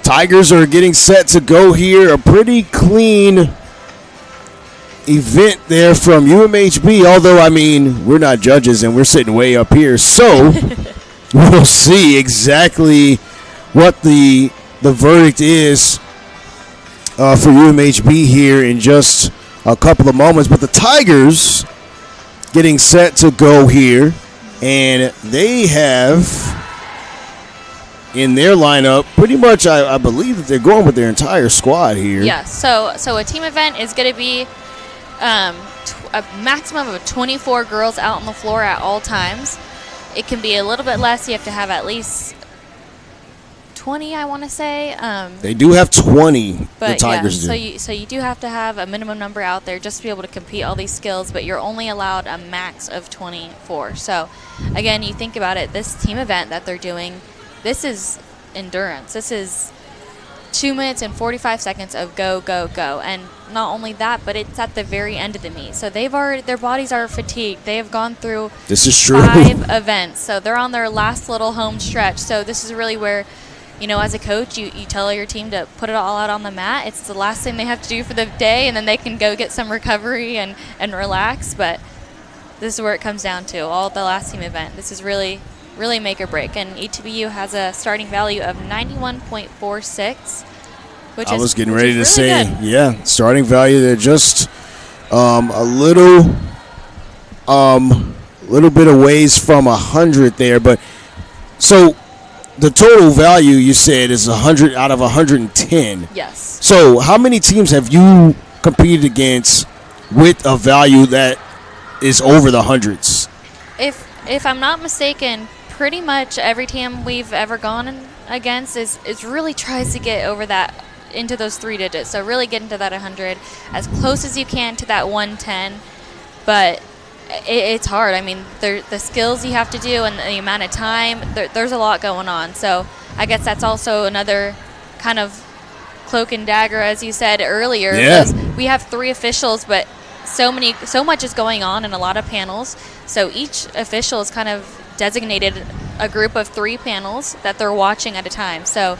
Tigers are getting set to go here. A pretty clean event there from UMHB, although, I mean, we're not judges and we're sitting way up here. So we'll see exactly what the verdict is for UMHB here in just a couple of moments. But the Tigers getting set to go here, and they have in their lineup pretty much, I believe that they're going with their entire squad here. Yeah, so a team event is going to be a maximum of 24 girls out on the floor at all times. It can be a little bit less. You have to have at least 20, I want to say. They do have 20, the Tigers do. So you do have to have a minimum number out there just to be able to compete all these skills, but you're only allowed a max of 24. So, again, you think about it, this team event that they're doing, this is endurance. This is 2 minutes and 45 seconds of go, go, go. And not only that, but it's at the very end of the meet. So their bodies are fatigued. They have gone through this is true. 5 events. So they're on their last little home stretch. So this is really where, as a coach, you tell your team to put it all out on the mat. It's the last thing they have to do for the day, and then they can go get some recovery and relax. But this is where it comes down to, all the last team event. This is really make or break. And ETBU has a starting value of 91.46. I was getting ready to really say, good. Yeah, starting value. They're just a little bit of ways from 100 there. But so the total value you said is 100 out of 110. Yes. So how many teams have you competed against with a value that is over the hundreds? If I'm not mistaken, pretty much every team we've ever gone against is really tries to get over that, into those 3 digits. So really get into that 100 as close as you can to that 110. But it's hard. I mean, the skills you have to do and the amount of time, there's a lot going on. So I guess that's also another kind of cloak and dagger, as you said earlier. Yeah. We have 3 officials, but so much is going on in a lot of panels. So each official is kind of designated a group of 3 panels that they're watching at a time. So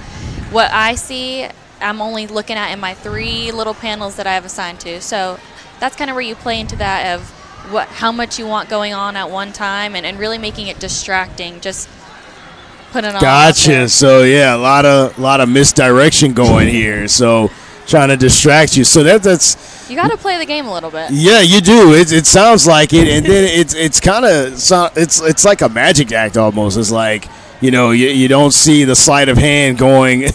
what I see I'm only looking at in my 3 little panels that I have assigned to. So that's kind of where you play into that of how much you want going on at one time, and really making it distracting. Just putting on. Gotcha. So yeah, a lot of misdirection going here. So trying to distract you. So that's you got to play the game a little bit. Yeah, you do. It sounds like it, and then it's kind of it's like a magic act almost. It's like, you don't see the sleight of hand going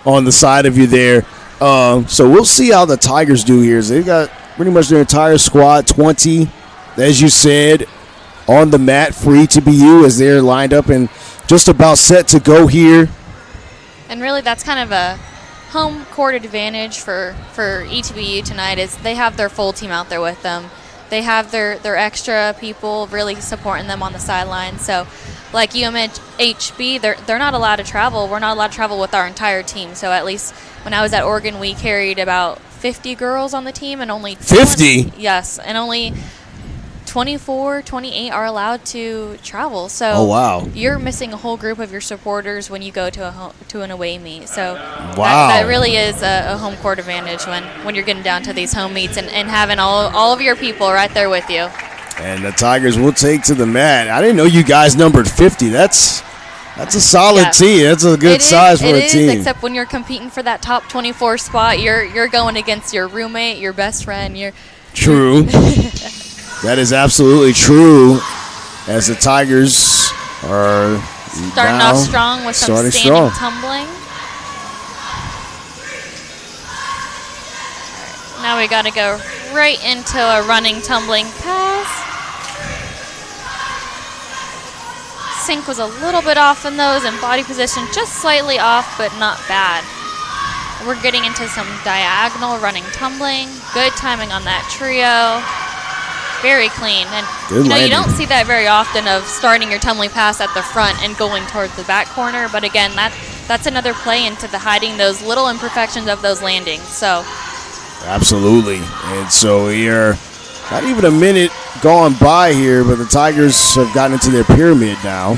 on the side of you there. So we'll see how the Tigers do here. They've got pretty much their entire squad, 20, as you said, on the mat for ETBU as they're lined up and just about set to go here. And really, that's kind of a home court advantage for ETBU tonight, is they have their full team out there with them. They have their extra people really supporting them on the sidelines. So like UMHB, they're not allowed to travel. We're not allowed to travel with our entire team. So at least when I was at Oregon, we carried about 50 girls on the team, and only 50? Yes, and only 24, 28 are allowed to travel. So oh, wow. You're missing a whole group of your supporters when you go to an away meet. So wow. that really is a home court advantage when you're getting down to these home meets and having all of your people right there with you. And the Tigers will take to the mat. I didn't know you guys numbered 50. That's a solid team. That's a good size for a team. Except when you're competing for that top 24 spot, you're going against your roommate, your best friend. True. That is absolutely true. As the Tigers are starting off strong with some standing tumbling. Now we got to go right into a running tumbling pass. Sync was a little bit off in those, and body position just slightly off, but not bad. We're getting into some diagonal running tumbling. Good timing on that trio. Very clean. And you don't see that very often, of starting your tumbling pass at the front and going towards the back corner. But again, that's another play into hiding those little imperfections of those landings. So absolutely. And so here, not even a minute gone by here, but the Tigers have gotten into their pyramid now.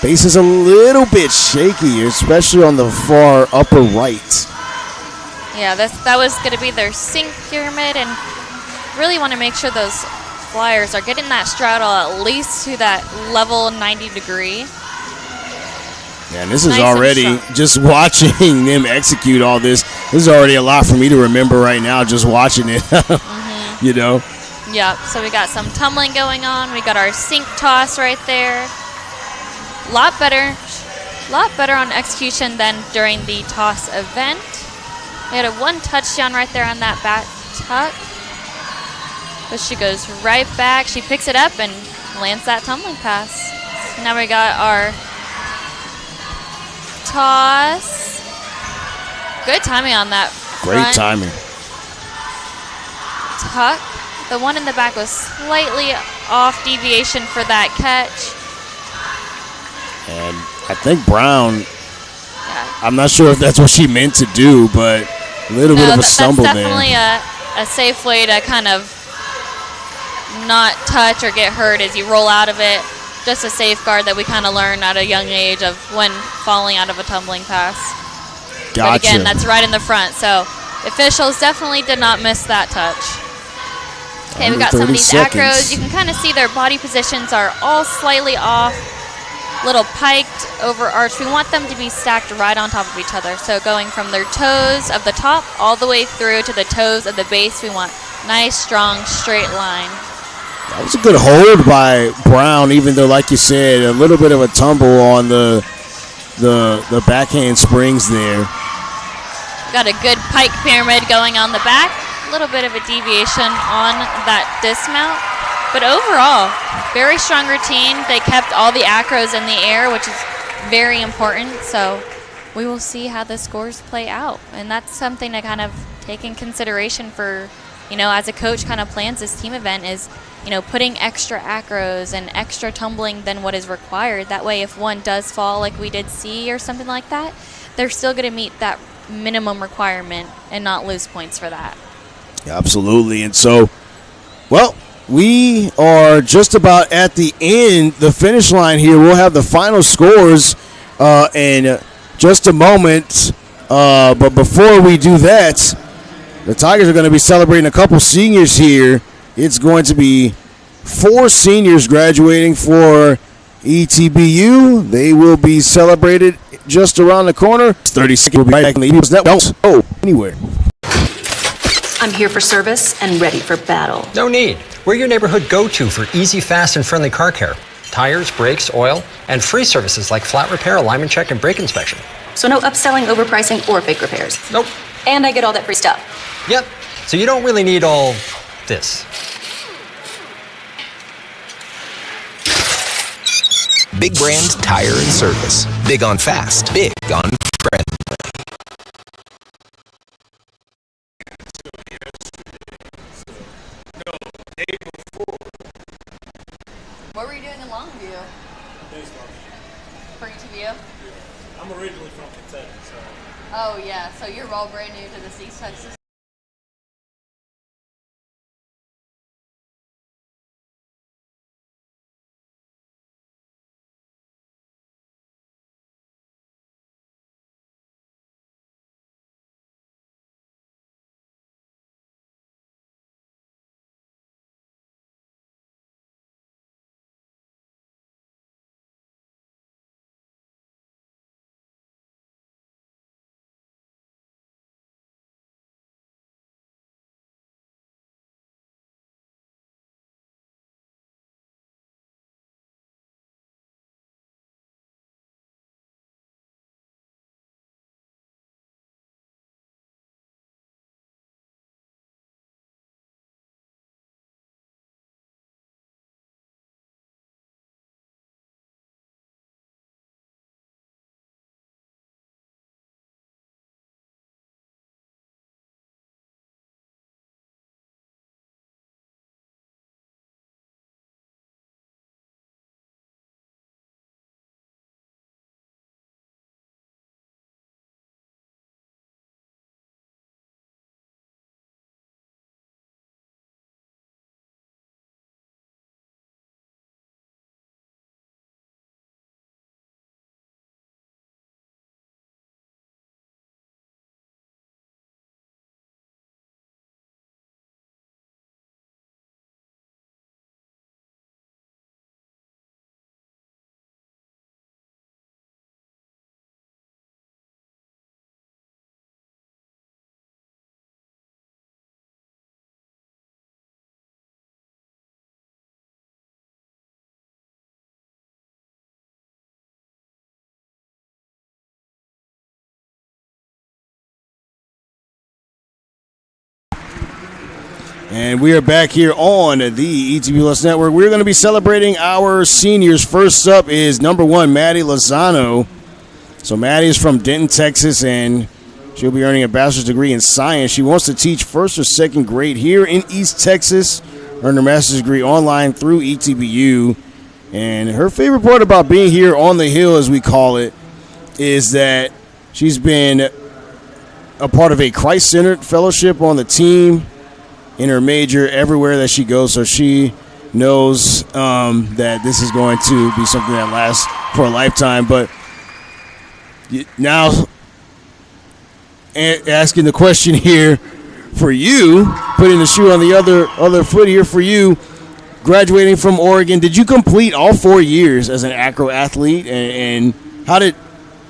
Base is a little bit shaky, especially on the far upper right. Yeah, that was going to be their sync pyramid, and really want to make sure those flyers are getting that straddle at least to that level 90 degree. Yeah, and this is already, just watching them execute all this, this is already a lot for me to remember right now, just watching it. Yep, so we got some tumbling going on. We got our sync toss right there. Lot better on execution than during the toss event. We had a 1 touchdown right there on that back tuck. But she goes right back. She picks it up and lands that tumbling pass. So now we got our toss. Good timing on that. Great timing. Tuck. The one in the back was slightly off deviation for that catch. And I think Brown, I'm not sure if that's what she meant to do, but a little bit of a stumble there. That's definitely a safe way to kind of not touch or get hurt as you roll out of it. Just a safeguard that we kind of learn at a young age of when falling out of a tumbling pass. Gotcha. But again, that's right in the front. So officials definitely did not miss that touch. Okay, we got some of these acros. You can kind of see their body positions are all slightly off, little piked over arch. We want them to be stacked right on top of each other. So going from their toes of the top all the way through to the toes of the base, we want nice, strong, straight line. That was a good hold by Brown, even though, like you said, a little bit of a tumble on the backhand springs there. Got a good pike pyramid going on the back. A little bit of a deviation on that dismount. But overall, very strong routine. They kept all the acros in the air, which is very important. So we will see how the scores play out. And that's something to kind of take in consideration for, as a coach kind of plans this team event is, putting extra acros and extra tumbling than what is required. That way, if one does fall like we did see or something like that, they're still going to meet that minimum requirement and not lose points for that. Absolutely. And so, well, we are just about at the end, the finish line here. We'll have the final scores in just a moment. But before we do that, the Tigers are going to be celebrating a couple seniors here. It's going to be 4 seniors graduating for ETBU. They will be celebrated just around the corner. 30 seconds. We'll be right back in the Eagles Network. Don't go anywhere. I'm here for service and ready for battle. No need. We're your neighborhood go-to for easy, fast, and friendly car care. Tires, brakes, oil, and free services like flat repair, alignment check, and brake inspection. So no upselling, overpricing, or fake repairs. Nope. And I get all that free stuff. Yep. So you don't really need all this. Big brand tire and service. Big on fast. Big on friendly. What were you doing in Longview? For ETBU? I'm originally from Kentucky, so. Oh, yeah. So you're all brand new to this East Texas. And we are back here on the ETBU Network. We're going to be celebrating our seniors. First up is number 1, Maddie Lozano. So Maddie is from Denton, Texas, and she'll be earning a bachelor's degree in science. She wants to teach first or second grade here in East Texas, earn her master's degree online through ETBU. And her favorite part about being here on the Hill, as we call it, is that she's been a part of a Christ-centered fellowship on the team, in her major, everywhere that she goes, so she knows that this is going to be something that lasts for a lifetime. But now, asking the question here for you, putting the shoe on the other foot here for you, graduating from Oregon, did you complete all 4 years as an acro athlete? And how did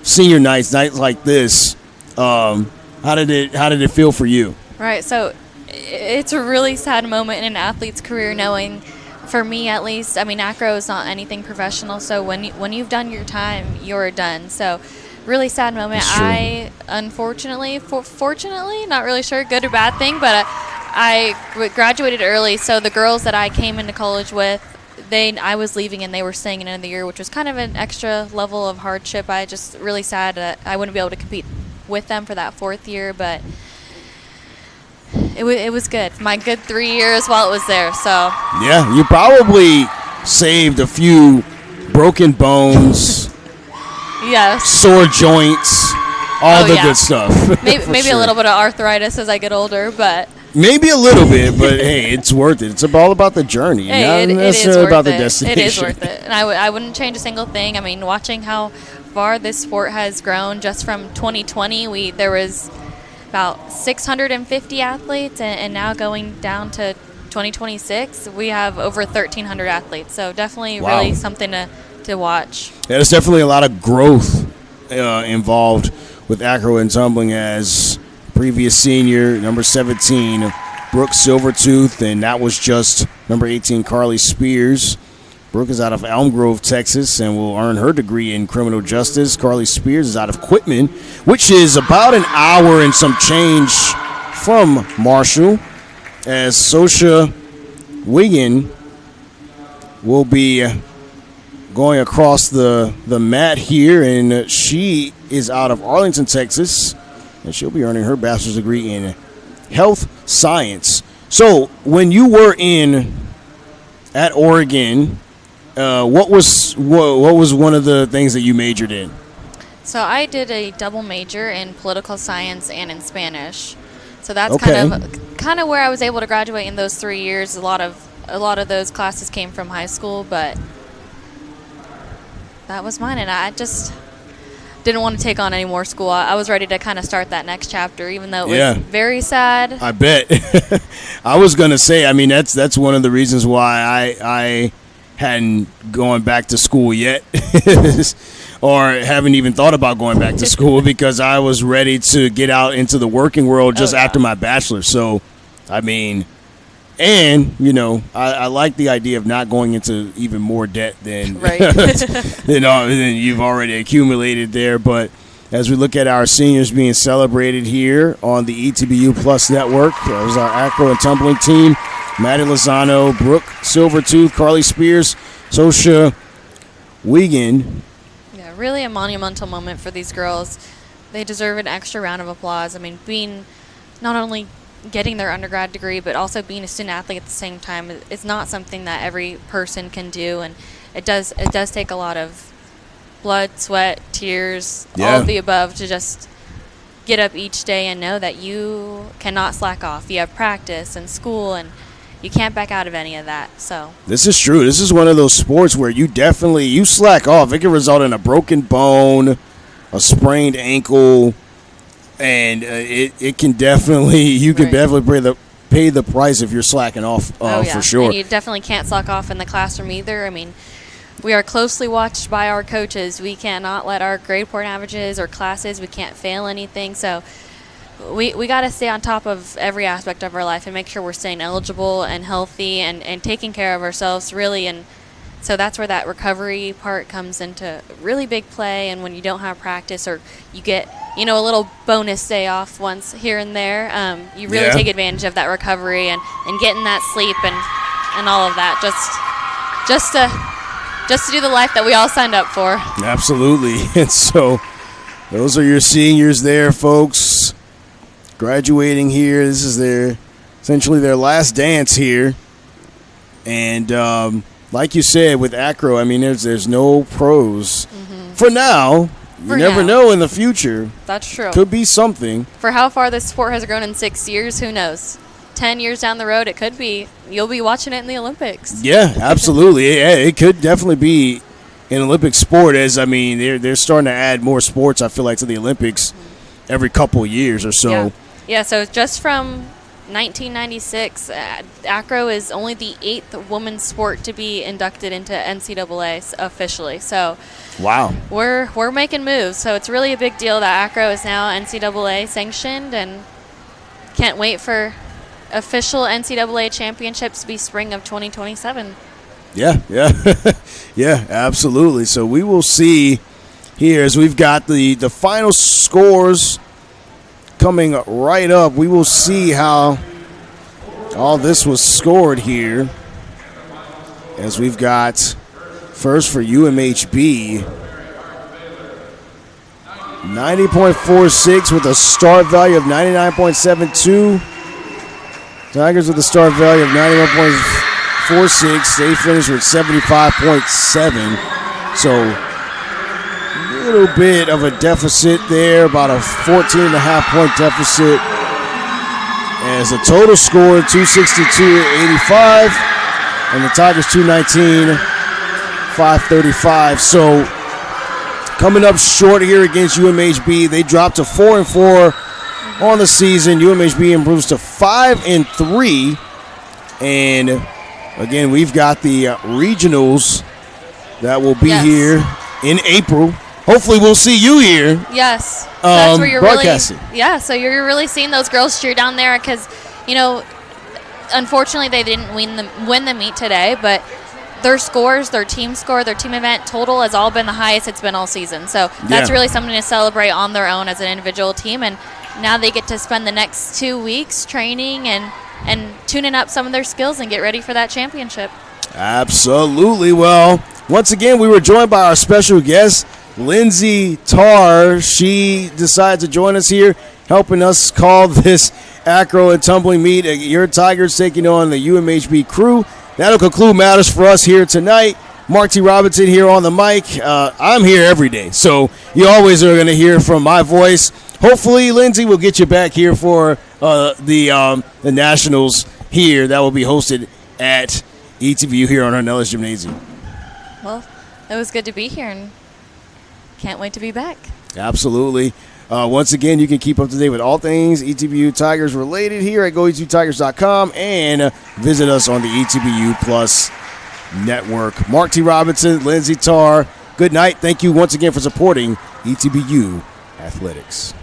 senior nights like this, how did it feel for you? Right, so it's a really sad moment in an athlete's career, knowing, for me at least, I mean, acro is not anything professional, so when you've done your time, you're done. So really sad moment. I fortunately, not really sure, good or bad thing, but I graduated early, so the girls that I came into college with, I was leaving and they were staying another year, which was kind of an extra level of hardship. I just really sad that I wouldn't be able to compete with them for that 4th year, but it was good. My good 3 years while it was there. So yeah, you probably saved a few broken bones, yes, sore joints, all the good stuff. Maybe sure. a little bit of arthritis as I get older, but maybe a little bit. But hey, it's worth it. It's all about the journey, not necessarily about the destination. It is worth it, and I wouldn't change a single thing. I mean, watching how far this sport has grown. Just from 2020, there was about 650 athletes, and now going down to 2026, we have over 1,300 athletes. So definitely really something to watch. Yeah, there's definitely a lot of growth involved with acro and tumbling, as previous senior, number 17, Brooke Silvertooth, and that was just number 18, Carly Spears. Brooke is out of Elm Grove, Texas, and will earn her degree in criminal justice. Carly Spears is out of Quitman, which is about an hour and some change from Marshall, as Sosha Wiggin will be going across the mat here, and she is out of Arlington, Texas, and she'll be earning her bachelor's degree in health science. So when you were at Oregon, what was one of the things that you majored in? So I did a double major in political science and in Spanish. So that's Okay. kind of where I was able to graduate in those 3 years. A lot of those classes came from high school, but that was mine, and I just didn't want to take on any more school. I was ready to kind of start that next chapter, even though it was very sad. I bet. I was gonna say, I mean, that's one of the reasons why I hadn't gone back to school yet, or haven't even thought about going back to school, because I was ready to get out into the working world just after my bachelor's. So, I mean, and I like the idea of not going into even more debt than than you've already accumulated there. But as we look at our seniors being celebrated here on the ETBU Plus Network, that was our acro and tumbling team. Maddie Lozano, Brooke Silvertooth, Carly Spears, Sosha Wiegand. Yeah, really a monumental moment for these girls. They deserve an extra round of applause. I mean, being not only getting their undergrad degree, but also being a student athlete at the same time is not something that every person can do, and it does take a lot of blood, sweat, tears, all of the above, to just get up each day and know that you cannot slack off. You have practice and school, and you can't back out of any of that. So this is true. This is one of those sports where you slack off. It can result in a broken bone, a sprained ankle, and it can definitely definitely pay the price if you're slacking off for sure. And you definitely can't slack off in the classroom either. I mean, we are closely watched by our coaches. We cannot let our grade point averages or classes, we can't fail anything. So we got to stay on top of every aspect of our life and make sure we're staying eligible and healthy and taking care of ourselves, really. And so that's where that recovery part comes into really big play. And when you don't have practice, or you get a little bonus day off once here and there, you really take advantage of that recovery and getting that sleep and all of that, just to do the life that we all signed up for. Absolutely. And so those are your seniors there, folks, graduating here. This is essentially their last dance here. And like you said, with acro, I mean, there's no pros for now. You never know in the future. That's true. Could be something. For how far this sport has grown in 6 years, who knows? 10 years down the road, it could be. You'll be watching it in the Olympics. Yeah, absolutely. It could definitely be an Olympic sport, as, I mean, they're starting to add more sports, I feel like, to the Olympics every couple of years or so. Yeah, so just from 1996, acro is only the 8th women's sport to be inducted into NCAA officially. So wow, we're making moves. So it's really a big deal that acro is now NCAA sanctioned, and can't wait for official NCAA championships to be spring of 2027. Yeah, absolutely. So we will see here as we've got the final scores coming right up. We will see how all this was scored here, as we've got first for UMHB 90.46 with a start value of 99.72. Tigers with a start value of 91.46. They finished with 75.7. So a little bit of a deficit there, about a 14.5-point deficit. As the total score 262-85, and the Tigers 219-535. So coming up short here against UMHB. They dropped to 4-4 on the season. UMHB improves to 5-3. And again, we've got the regionals that will be here in April. Hopefully, we'll see you here. Yes, so that's where you're broadcasting. So you're really seeing those girls cheer down there because, unfortunately, they didn't win the meet today, but their scores, their team score, their team event total has all been the highest it's been all season. So that's really something to celebrate on their own as an individual team. And now they get to spend the next 2 weeks training and tuning up some of their skills and get ready for that championship. Absolutely. Well, once again, we were joined by our special guest, Lindsay Tarr. She decided to join us here, helping us call this acro and tumbling meet. Your Tigers taking on the UMHB crew. That'll conclude matters for us here tonight. Mark T. Robinson here on the mic. I'm here every day, so you always are going to hear from my voice. Hopefully, Lindsay will get you back here for the Nationals here that will be hosted at ETBU here on Arnella's Gymnasium. Well, it was good to be here, and can't wait to be back. Absolutely. Once again, you can keep up to date with all things ETBU Tigers related here at goetbtigers.com and visit us on the ETBU Plus network. Mark T. Robinson, Lindsay Tarr, good night. Thank you once again for supporting ETBU Athletics.